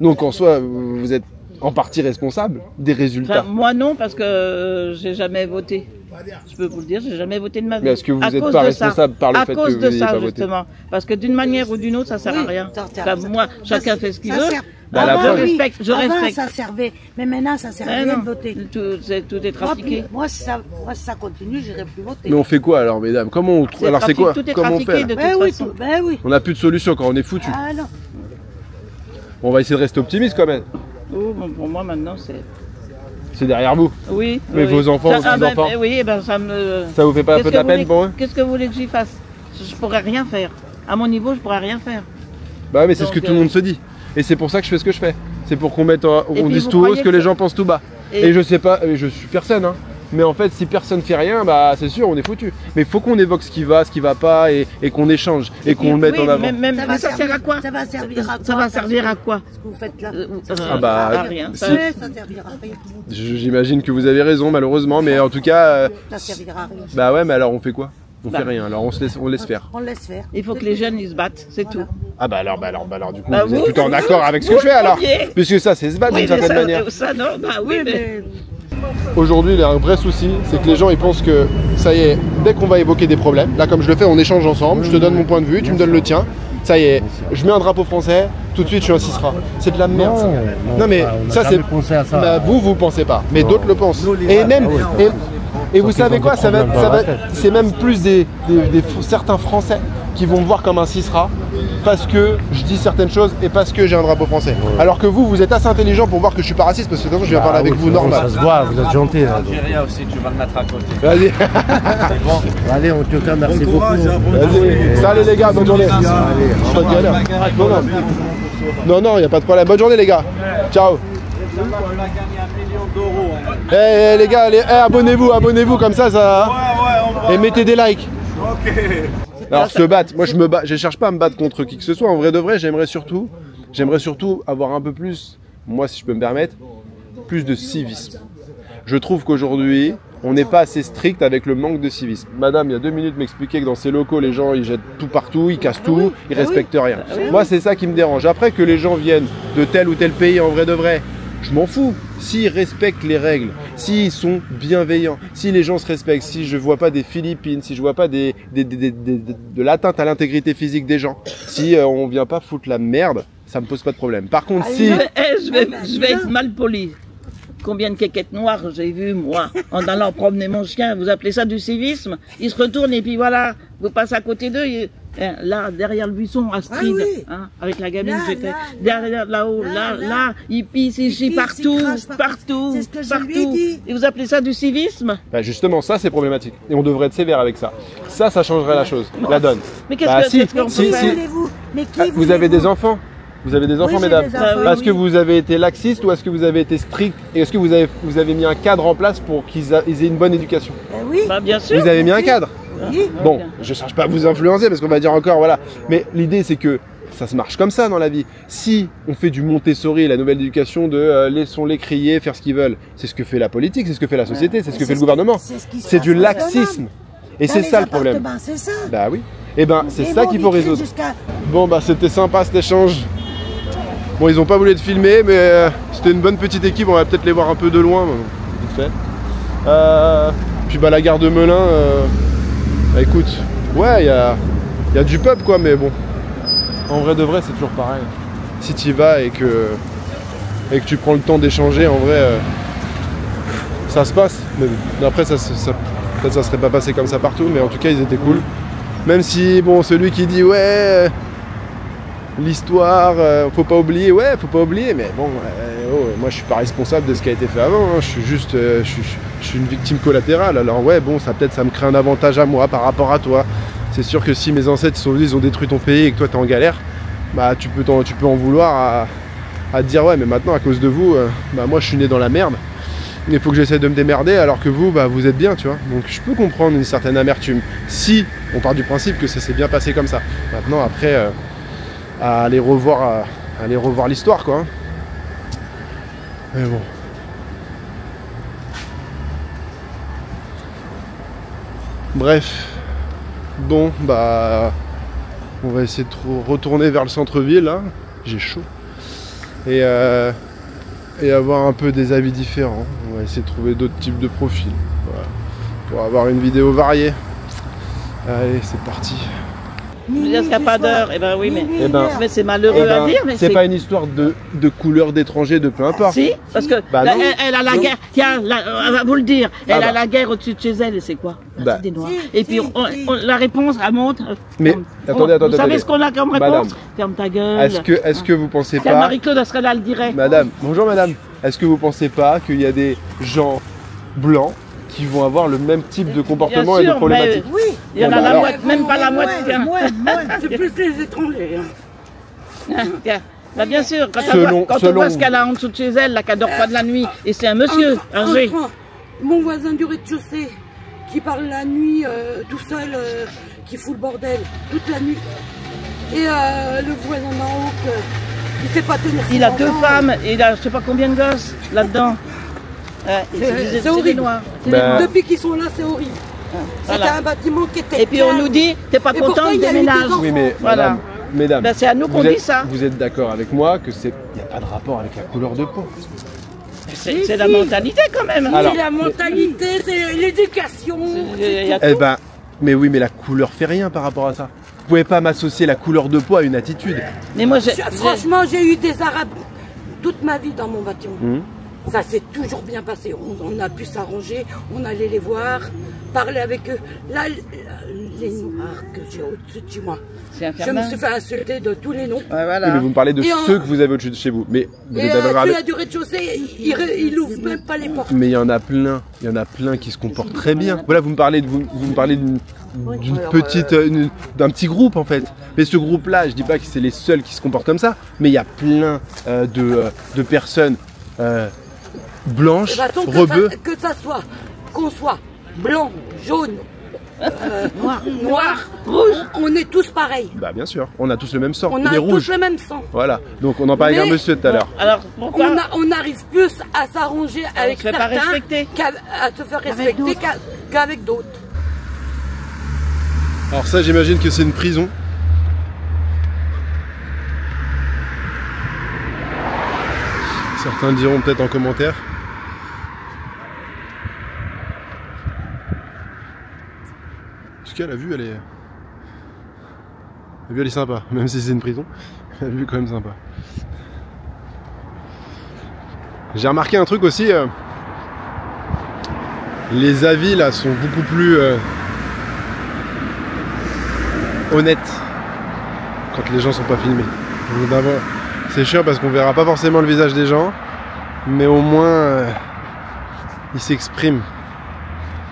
Donc en soi, vous êtes en partie responsable des résultats. Enfin, moi non, parce que j'ai jamais voté. Je peux vous le dire, j'ai jamais voté de ma vie. Mais est-ce que vous n'êtes pas responsable par le fait que vous n'ayez pas voté? Justement, parce que d'une manière ou d'une autre, ça sert à rien. Enfin, moi, chacun fait ce qu'il veut. Je respecte. Avant, ça servait, mais maintenant, ça sert à rien de voter. Tout est trafiqué. Moi, si ça continue, j'irai plus voter. Mais on fait quoi alors, mesdames? Comment on trouve? Alors c'est quoi? Comment on fait? Oui. On n'a plus de solution quand on est foutu. Ah non. On va essayer de rester optimiste quand même. Oh, bon, pour moi maintenant c'est derrière vous. Oui. Mais vos enfants, vos petits-enfants. Oui, ben ça me. Ça vous fait pas un peu de la peine pour eux? Qu'est-ce que vous voulez que j'y fasse? je pourrais rien faire. À mon niveau, je pourrais rien faire. Bah mais c'est ce Donc, que tout le monde se dit. Et c'est pour ça que je fais ce que je fais. C'est pour qu'on mette, on puis dise vous tout haut croyez ce que les que- gens pensent tout bas. Et- Et je sais pas, je suis personne, hein. Mais en fait, si personne fait rien, bah c'est sûr, on est foutu. Mais il faut qu'on évoque ce qui va pas, et qu'on échange, et qu'on le mette en avant. Même, mais ça sert à quoi? Ça va servir à quoi? Ça va servir à quoi? Ce que vous faites là. Ah bah, à rien. si. Ça servira à rien. J'imagine que vous avez raison, malheureusement, mais en tout cas, Ça servira à rien. bah ouais, mais alors on fait quoi? On Bah. fait rien, alors on laisse faire. On laisse faire. Il faut que les jeunes ils se battent, c'est tout. Ah bah alors, du coup, Bah vous êtes vous- plutôt en accord avec ce que je fais alors? premier. Puisque ça, c'est se battre d'une mais certaine manière. ça non, bah oui, mais... Aujourd'hui, il y a un vrai souci, c'est que les gens ils pensent que ça y est, dès qu'on va évoquer des problèmes, là comme je le fais, on échange ensemble, je te donne mon point de vue, tu me donnes le tien, ça y est, je mets un drapeau français, tout de suite je suis un cisra. C'est de la merde. ça. Non mais ça c'est. Bah, vous pensez pas, mais d'autres le pensent. Et même. Et vous savez quoi, c'est même plus certains Français qui vont me voir comme un cisra parce que je dis certaines choses et parce que j'ai un drapeau français. Alors que vous êtes assez intelligent pour voir que je suis pas raciste parce que de toute façon je viens parler avec vous normal. Ça se voit, vous êtes gentil. Là, donc. Algérien aussi, tu vas le mettre à côté. Vas-y. Allez, en tout cas, merci beaucoup. Vas-y. Salut les gars, bonne journée. Pas de galère. Non, il n'y a pas de problème. Bonne journée les gars. Ciao. Eh les gars, allez, abonnez-vous comme ça. Et mettez des likes. Alors se battre, moi je cherche pas à me battre contre qui que ce soit. En vrai de vrai, j'aimerais surtout avoir un peu plus, moi si je peux me permettre, plus de civisme. Je trouve qu'aujourd'hui, on n'est pas assez strict avec le manque de civisme. Madame, il y a 2 minutes, m'expliquait que dans ces locaux, les gens, ils jettent tout partout, ils cassent tout, ils respectent rien. Moi, c'est ça qui me dérange. Après que les gens viennent de tel ou tel pays, en vrai de vrai, je m'en fous. S'ils respectent les règles, s'ils sont bienveillants, si les gens se respectent, si je vois pas des Philippines, si je vois pas de l'atteinte à l'intégrité physique des gens, si on vient pas foutre la merde, ça me pose pas de problème. Par contre, si... je vais être mal poli. Combien de quéquettes noires j'ai vu, moi, en allant promener mon chien. Vous appelez ça du civisme? Ils se retournent et puis voilà, vous passez à côté d'eux. Là, derrière le buisson, Astrid, hein, avec la gamine, j'étais derrière, là-haut, là, ils pissent, ils chient partout. C'est ce que je lui ai dit. Et vous appelez ça du civisme? Bah justement, ça c'est problématique. Et on devrait être sévère avec ça. Ça changerait la chose, la donne. Mais qu'est-ce qu'on peut faire? Vous avez des enfants? Vous avez des enfants, Oui, j'ai mesdames? des enfants, Est-ce que vous avez été laxiste ou est-ce que vous avez été strict? Et est-ce que vous avez mis un cadre en place pour qu'ils aient une bonne éducation? Oui. Bah, bien sûr. Vous avez mis un cadre? Oui. Bon, je ne cherche pas à vous influencer parce qu'on va dire encore, voilà. Mais l'idée, c'est que ça se marche comme ça dans la vie. Si on fait du Montessori, la nouvelle éducation de laissons-les crier, faire ce qu'ils veulent, c'est ce que fait la politique, c'est ce que fait la société, c'est ce que fait le gouvernement. C'est du laxisme. Et c'est ça le problème. C'est ça. Bah oui. Et ben, c'est ça qu'il faut résoudre. Bon, bah c'était sympa cet échange. Bon, ils ont pas voulu être filmés, mais c'était une bonne petite équipe. On va peut-être les voir un peu de loin, vite fait. Puis bah la gare de Melun, bah, écoute, ouais, il y a du peuple quoi, mais bon, en vrai de vrai, c'est toujours pareil. Si tu y vas et que tu prends le temps d'échanger, en vrai, ça se passe. Mais après, ça serait pas passé comme ça partout, mais en tout cas, ils étaient cool. Même si, bon, celui qui dit ouais. L'histoire, faut pas oublier, mais bon, moi je suis pas responsable de ce qui a été fait avant, hein. Je suis juste, je suis une victime collatérale, alors ouais, bon, ça peut-être ça me crée un avantage à moi par rapport à toi. C'est sûr que si mes ancêtres sont venus, ils ont détruit ton pays et que toi t'es en galère, bah tu peux en vouloir à te dire ouais, mais maintenant à cause de vous, bah moi je suis né dans la merde, il faut que j'essaie de me démerder alors que vous, bah vous êtes bien, tu vois. Donc je peux comprendre une certaine amertume, si on part du principe que ça s'est bien passé comme ça. Maintenant après... à aller revoir l'histoire quoi. Mais bon. Bref. Bon bah on va essayer de retourner vers le centre-ville là. J'ai chaud. Et avoir un peu des avis différents. On va essayer de trouver d'autres types de profils. Voilà. Pour avoir une vidéo variée. Allez, c'est parti. Je veux dire qu'il n'y a pas d'heure, et ben oui, mais c'est malheureux à dire. C'est pas une histoire de couleur d'étranger, de peu importe. Si, parce que bah là, elle a la guerre, tiens, on va vous le dire, elle a la guerre au-dessus de chez elle, et c'est quoi? Bah. Des Noirs. Et puis la réponse remonte. Mais attendez. Vous savez ce qu'on a comme réponse? Madame, ferme ta gueule. Est-ce que vous pensez pas... Marie-Claude serait là, elle dirait. Madame, bonjour madame. Est-ce que vous pensez pas qu'il y a des gens blancs qui vont avoir le même type de comportement et de problématiques? Oui, Il y en a la moitié, même pas la moitié. C'est plus les étrangers. Tiens. Bah bien sûr, quand on voit ce qu'elle a en dessous de chez elle, là, qu'elle dort pas de la nuit, et c'est un monsieur, un G. Mon voisin du rez-de-chaussée, qui parle la nuit tout seul, qui fout le bordel toute la nuit. Et le voisin d'en haut, qui sait pas tenir. Il a deux femmes, et il a je sais pas combien de gosses là-dedans. C'est horrible. Depuis qu'ils sont là, c'est horrible. C'était un bâtiment qui était. Et puis on nous dit, t'es pas content, il déménage. Oui, mais voilà. Mesdames, ben, c'est à nous qu'on dit ça. Vous êtes d'accord avec moi que il n'y a pas de rapport avec la couleur de peau. C'est la mentalité quand même. Alors, c'est la mentalité, c'est l'éducation. Eh ben, mais oui, mais la couleur fait rien par rapport à ça. Vous pouvez pas m'associer la couleur de peau à une attitude. Mais moi, franchement, j'ai eu des Arabes toute ma vie dans mon bâtiment. Ça s'est toujours bien passé. On a pu s'arranger, on allait les voir, parler avec eux. Là, les noirs que j'ai au-dessus de chez moi, je me suis fait insulter de tous les noms. Ouais, voilà. Oui, mais vous me parlez de ceux que vous avez au-dessus de chez vous. Mais vous êtes celui-là du rez-de-chaussée, il ouvre même pas les portes. Mais il y en a plein qui se comportent très bien. Voilà, vous me parlez d'une petite, d'un petit groupe en fait. Mais ce groupe-là, je dis pas que c'est les seuls qui se comportent comme ça, mais il y a plein de personnes blanches, rebeux. Que ça soit, qu'on soit blanc, jaune, noir, rouge, on est tous pareils. Bah bien sûr, on a tous le même sang. On a tous le même sang. Voilà, donc on en parlait avec un monsieur tout à l'heure. Alors pourquoi on arrive plus à s'arranger avec certains qu'à se faire respecter qu'avec d'autres. Alors ça, j'imagine que c'est une prison. Certains diront peut-être en commentaire. En tout cas, la vue, elle est sympa. Même si c'est une prison, la vue est quand même sympa. J'ai remarqué un truc aussi. Les avis là sont beaucoup plus honnêtes quand les gens sont pas filmés. C'est chiant parce qu'on verra pas forcément le visage des gens, mais au moins ils s'expriment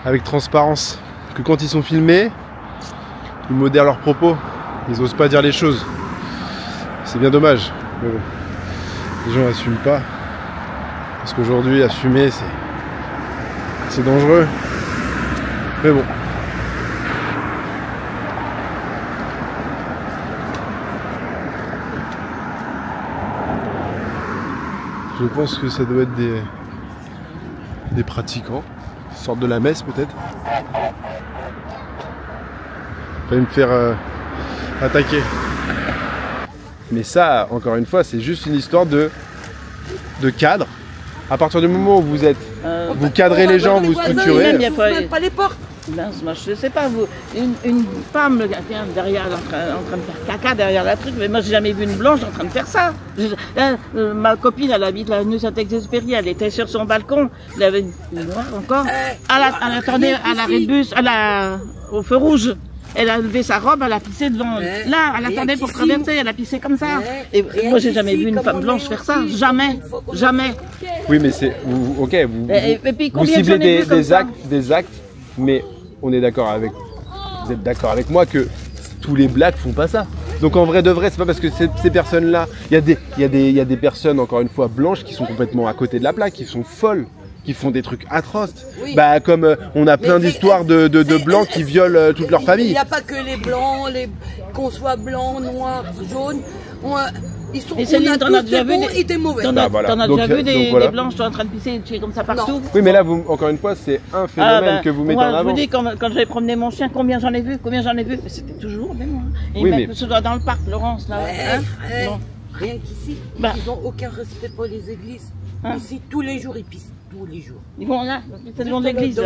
avec transparence. Que quand ils sont filmés, ils modèrent leurs propos, ils osent pas dire les choses. C'est bien dommage. Mais bon, les gens n'assument pas. Parce qu'aujourd'hui, assumer, c'est dangereux. Mais bon. Je pense que ça doit être des pratiquants, qui sortent de la messe peut-être. Failli me faire attaquer. Mais ça, encore une fois, c'est juste une histoire de cadre. À partir du moment où vous êtes, vous cadrez les gens, vous structurez. Même pas les portes. Ben, moi, je sais pas, une femme derrière, en train de faire caca derrière la truc, mais moi j'ai jamais vu une blanche en train de faire ça. Ma copine, elle habite la rue Saint-Exupéry, elle était sur son balcon, elle avait une noire encore, elle attendait à l'arrêt de bus, au feu rouge. Elle a levé sa robe, elle a pissé devant. Là, elle attendait pour traverser, elle a pissé comme ça. Et moi, j'ai jamais vu une femme blanche faire ça. Jamais. Jamais. Oui, mais c'est. Ok, vous ciblez des actes, mais on est d'accord avec. Vous êtes d'accord avec moi que tous les blacks font pas ça. Donc en vrai de vrai, c'est pas parce que ces personnes-là. Il y a des personnes, encore une fois, blanches qui sont complètement à côté de la plaque, qui sont folles, qui font des trucs atroces. Oui. Bah comme on a plein d'histoires de blancs qui violent toute leur famille. Il n'y a pas que les blancs, qu'on soit blanc, noir, jaune. Ils sont t'en as déjà vu des mauvais. T'en as déjà vu des blancs en train de pisser comme ça partout. Non. Oui, mais là, encore une fois, c'est un phénomène que vous mettez en avant. Je vous dis, quand j'avais promené mon chien, combien j'en ai vu, C'était toujours des moi. Et oui, même ce dans le parc, Laurence, là. Rien qu'ici, ils n'ont aucun respect pour les églises. Ici, tous les jours, ils pissent. Tous les jours. Ils vont là, c'est devant l'église.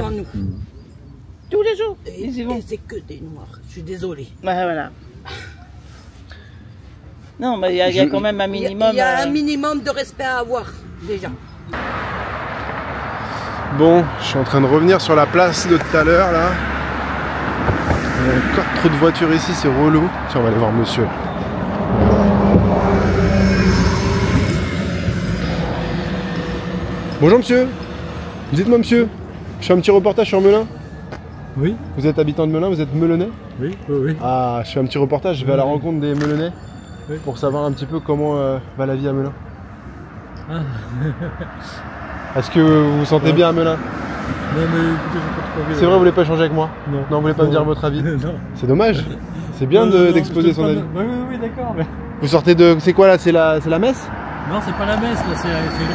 Tous les jours. Et c'est que des noirs. Je suis désolée. Ouais, voilà. Non, mais il y a quand même un minimum. Il y a un minimum de respect à avoir, déjà. Bon, je suis en train de revenir sur la place de tout à l'heure, là. Il y a encore trop de voitures ici, c'est relou. Tiens, on va aller voir monsieur. Bonjour monsieur. Dites-moi monsieur, je fais un petit reportage sur Melun. Oui. Vous êtes habitant de Melun, vous êtes Melunais? Oui, oui. Ah, je fais un petit reportage, je vais à la rencontre des Melunais pour savoir un petit peu comment va la vie à Melun. Ah. Est-ce que vous vous sentez bien à Melun? Non, mais écoutez, j'ai pas trop envie. C'est vrai, vous voulez pas échanger avec moi? Non. Non, vous voulez pas me dire votre avis? Non. C'est dommage. C'est bien d'exposer son avis. Oui, d'accord. Mais... Vous sortez de... C'est quoi là? C'est la messe? Non, c'est pas la messe, là. C'est une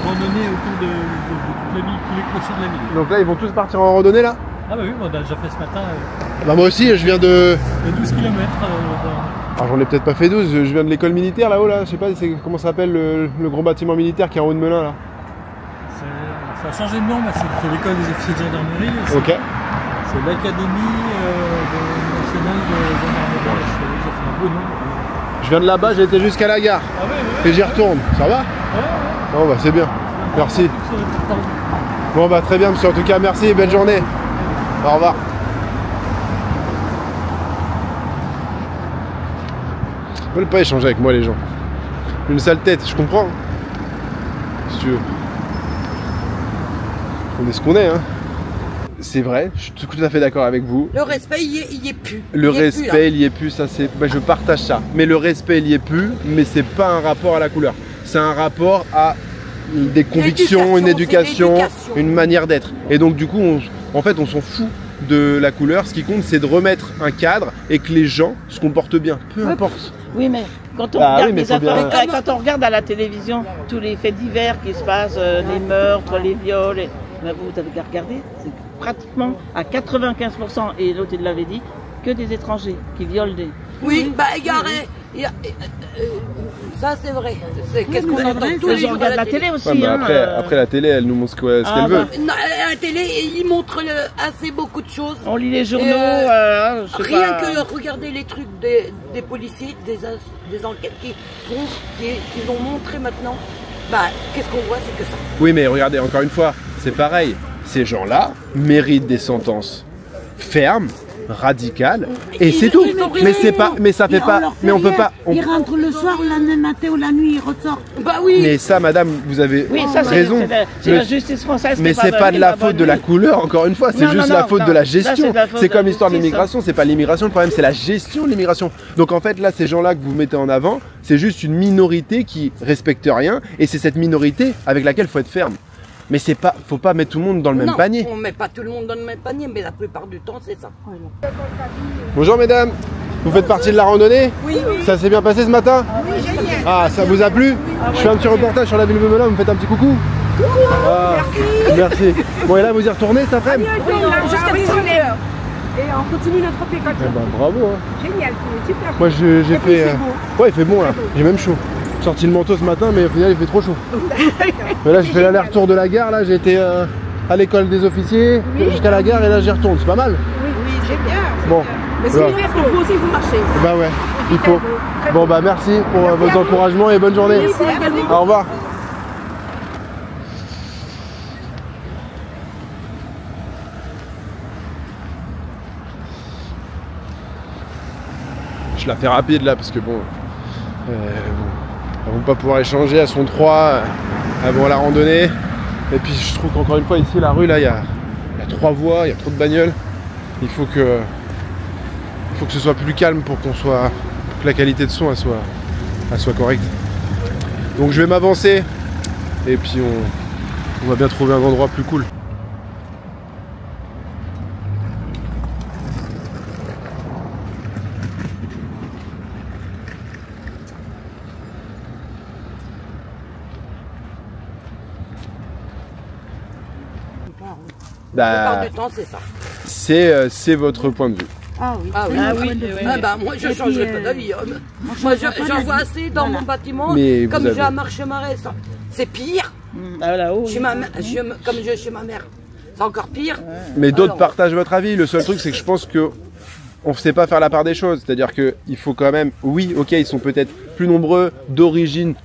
randonnée autour de toute la ville, tous les clochers de la ville. Donc là, ils vont tous partir en randonnée là? Ah bah oui, on a déjà fait ce matin. Bah moi aussi, je viens de... 12 km. Alors j'en ai peut-être pas fait 12, je viens de l'école militaire là-haut là, je sais pas comment ça s'appelle le gros bâtiment militaire qui est en haut de Melun là. Ça a changé de nom, mais c'est l'école des officiers de gendarmerie. Ok. C'est l'académie nationale de gendarmerie. Ça fait un beau nom. Je viens de là-bas, j'ai été jusqu'à la gare. Ah ouais. Et j'y retourne, ça va? Bon bah c'est bien, merci. Bon bah très bien monsieur, en tout cas merci et belle journée. Au revoir. Ils veulent pas échanger avec moi les gens. Une sale tête, je comprends. Si tu veux. On est ce qu'on est, hein. C'est vrai, je suis tout à fait d'accord avec vous. Le respect, il y est plus. Le respect, il y est plus, ça c'est. Bah, je partage ça. Mais le respect, il y est plus, mais c'est pas un rapport à la couleur. C'est un rapport à des convictions, une éducation, une manière d'être. Et donc du coup, en fait, on s'en fout de la couleur. Ce qui compte, c'est de remettre un cadre et que les gens se comportent bien. Peu importe. Oui, mais quand on regarde les affaires, quand on regarde à la télévision tous les faits divers qui se passent, les meurtres, les viols, vous avez qu'à regarder, c'est pratiquement à 95%, et l'autre il l'avait dit, que des étrangers qui violent des... Oui, bah ça c'est vrai. Qu'est-ce qu'on entend tous les jours à la télé aussi. Ouais, mais après la télé, elle nous montre ce qu'elle veut. Non, à la télé, ils montrent assez beaucoup de choses. On lit les journaux. Rien que regarder les trucs des policiers, des enquêtes qu'ils ont montré maintenant. Bah, qu'est-ce qu'on voit, c'est que ça. Oui, mais regardez, encore une fois, c'est pareil. Ces gens-là méritent des sentences fermes, radicales, et c'est tout. Mais c'est pas, mais ça fait pas, mais on peut pas. Ils rentrent le soir, le lendemain matin ou la nuit, ils ressortent. Bah oui. Mais ça, madame, vous avez raison. C'est la justice française. Mais c'est pas de la faute de la couleur, encore une fois, c'est juste la faute de la gestion. C'est comme l'histoire de l'immigration, c'est pas l'immigration le problème, c'est la gestion de l'immigration. Donc en fait, là, ces gens-là que vous mettez en avant, c'est juste une minorité qui respecte rien, et c'est cette minorité avec laquelle il faut être ferme. Mais c'est pas, faut pas mettre tout le monde dans le même panier. On met pas tout le monde dans le même panier, mais la plupart du temps, c'est ça. Bonjour mesdames, vous faites partie de la randonnée? Oui. Ça s'est bien passé ce matin? Oui, génial. Ah, ça vous a plu? Je fais un petit reportage sur la ville de Melun, vous me faites un petit coucou? Coucou, merci. Bon, et là, vous y retournez cet après-midi? Jusqu'à 18h. Et on continue notre pécotte. Eh ben, bravo. Hein. Génial, super. Moi, j'ai fait... Ouais, il fait bon là, j'ai même chaud. J'ai sorti le manteau ce matin, mais au final, il fait trop chaud. Mais là, j'ai fait l'aller-retour de la gare, là, j'ai été à l'école des officiers, jusqu'à la gare, et là, j'y retourne, c'est pas mal. Oui, c'est bien. Bon. Mais c'est l'hiver pour vous aussi, vous marchez. Bah ouais, il faut. Bon, bah merci pour vos encouragements et bonne journée. Au revoir. Je la fais rapide là parce que bon, elles vont pas pouvoir échanger, elles sont trois, elles vont à la randonnée. Et puis je trouve qu'encore une fois ici la rue là il y a 3 voies, il y a trop de bagnoles. Il faut que ce soit plus calme pour que la qualité de son elle soit correcte. Donc je vais m'avancer et puis on va bien trouver un endroit plus cool. La plupart du temps, c'est ça. C'est votre point de vue. Ah oui. Ah oui. Ah bah, moi, je ne changerai pas d'avis. Moi, j'en vois assez dans mon bâtiment. Comme j'ai un marché marais, c'est pire. Là-haut. Comme je chez ma mère. C'est encore pire. Mais d'autres partagent votre avis. Le seul truc, c'est que je pense que on ne sait pas faire la part des choses. C'est-à-dire qu'il faut quand même... Oui, ok, ils sont peut-être plus nombreux d'origine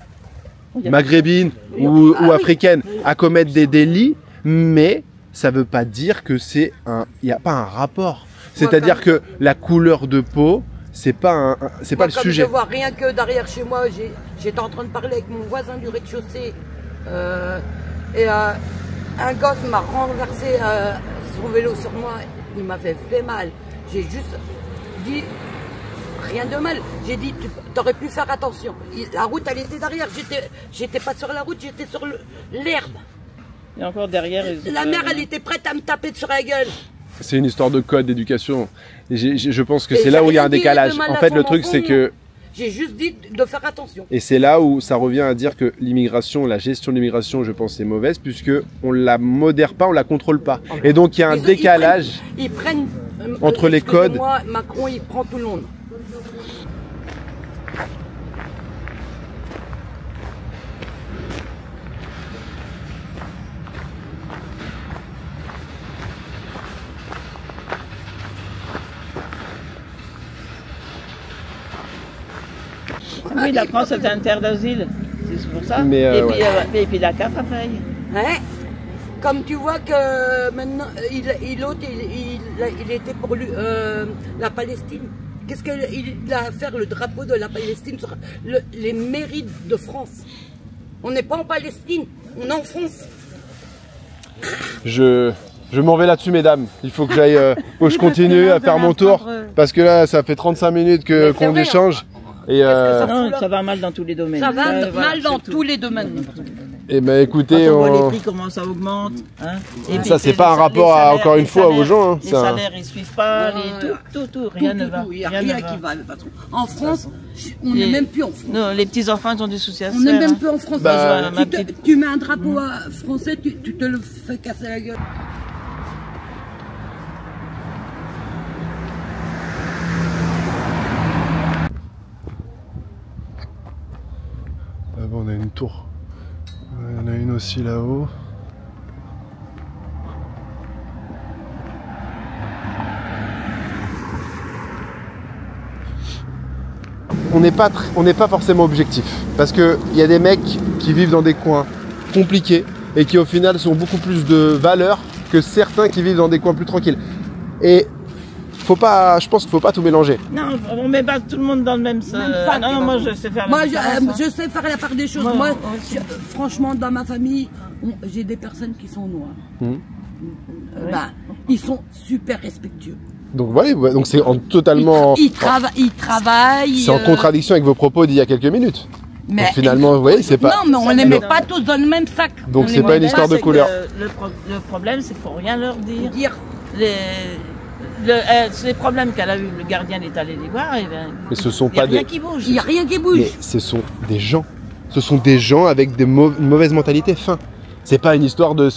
maghrébine ou africaine à commettre des délits, mais ça ne veut pas dire que c'est un... Il n'y a pas un rapport. C'est-à-dire que la couleur de peau, c'est pas le sujet. Je vois rien que derrière chez moi, j'étais en train de parler avec mon voisin du rez-de-chaussée et un gosse m'a renversé son vélo sur moi, il m'avait fait mal. J'ai juste dit, rien de mal. J'ai dit, tu aurais pu faire attention. La route, elle était derrière. J'étais pas sur la route, j'étais sur l'herbe. Et encore derrière. La mère, elle était prête à me taper sur la gueule. C'est une histoire de code d'éducation. Je pense que c'est là où il y a un décalage. En fait, le truc, c'est que... J'ai juste dit de faire attention. Et c'est là où ça revient à dire que l'immigration, la gestion de l'immigration, je pense, est mauvaise, puisque on la modère pas, on la contrôle pas. Et donc, il y a un décalage ils prennent, entre les codes. Macron, il prend tout le monde. Oui, la France est un terre d'asile, c'est pour ça. Mais et puis la CAF a failli. Ouais. Comme tu vois que maintenant, il était pour lui, la Palestine. Qu'est-ce qu'il a à faire, le drapeau de la Palestine sur les mairies de France? On n'est pas en Palestine, on est en France. Je m'en vais là-dessus, mesdames. Il faut que j'aille, faut que je continue à faire mon tour, parce que là, ça fait 35 minutes qu'on échange. Et non, ça va mal dans tous les domaines. Ça va mal dans tous les domaines. Et ben écoutez, quand on voit les prix comment ça augmente, hein, et ça c'est pas un rapport à, encore une fois aux gens. Hein, les salaires ils suivent pas, tout, rien ne va. Il n'y a rien qui va. En France, on n'est même plus en France. Non, les petits enfants ils ont des soucis à se faire. On n'est même plus en France. Tu mets un drapeau français, tu te le fais casser la gueule. Là-bas on a une tour. Il y en a une aussi là-haut. On n'est pas forcément objectif. Parce qu'il y a des mecs qui vivent dans des coins compliqués et qui au final sont beaucoup plus de valeur que certains qui vivent dans des coins plus tranquilles. Et je pense qu'il ne faut pas tout mélanger. Non, on met pas tout le monde dans le même sac. Non, moi je sais faire je sais faire la part des choses. Moi franchement, dans ma famille, j'ai des personnes qui sont noires. Ils sont super respectueux. Donc voilà, donc c'est totalement... Ils travaillent. C'est en contradiction avec vos propos d'il y a quelques minutes. Mais donc finalement, vous voyez, c'est pas... Non, mais on les met pas tous dans le même sac. Donc c'est pas une histoire de couleur. Le problème, c'est qu'il faut rien leur dire. Les problèmes qu'elle a eu, le gardien est allé les voir, mais ce sont pas des... Il n'y a rien qui bouge. Mais ce sont des gens. Ce sont des gens avec une mauvaise mentalité. Fin. C'est pas une histoire de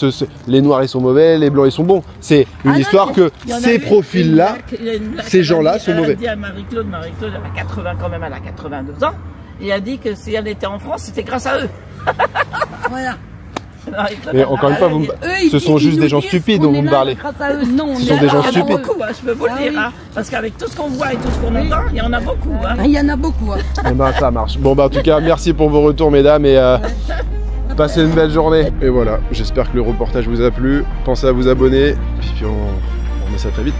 les noirs ils sont mauvais, les blancs ils sont bons. C'est une histoire que ces profils-là, ces gens-là sont mauvais. Elle a dit à Marie-Claude, elle a 80 quand même, elle a 82 ans, et elle a dit que si elle était en France, c'était grâce à eux. Voilà. Mais encore une fois, ce sont juste des gens stupides dont vous me parlez. Ce sont des gens stupides. Il y en a beaucoup, je peux vous le dire. Parce qu'avec tout ce qu'on voit et tout ce qu'on entend, il y en a beaucoup. Il y en a beaucoup. Et ben ça marche. Bon en tout cas, merci pour vos retours, mesdames, et passez une belle journée. Et voilà, j'espère que le reportage vous a plu. Pensez à vous abonner, puis on met ça très vite.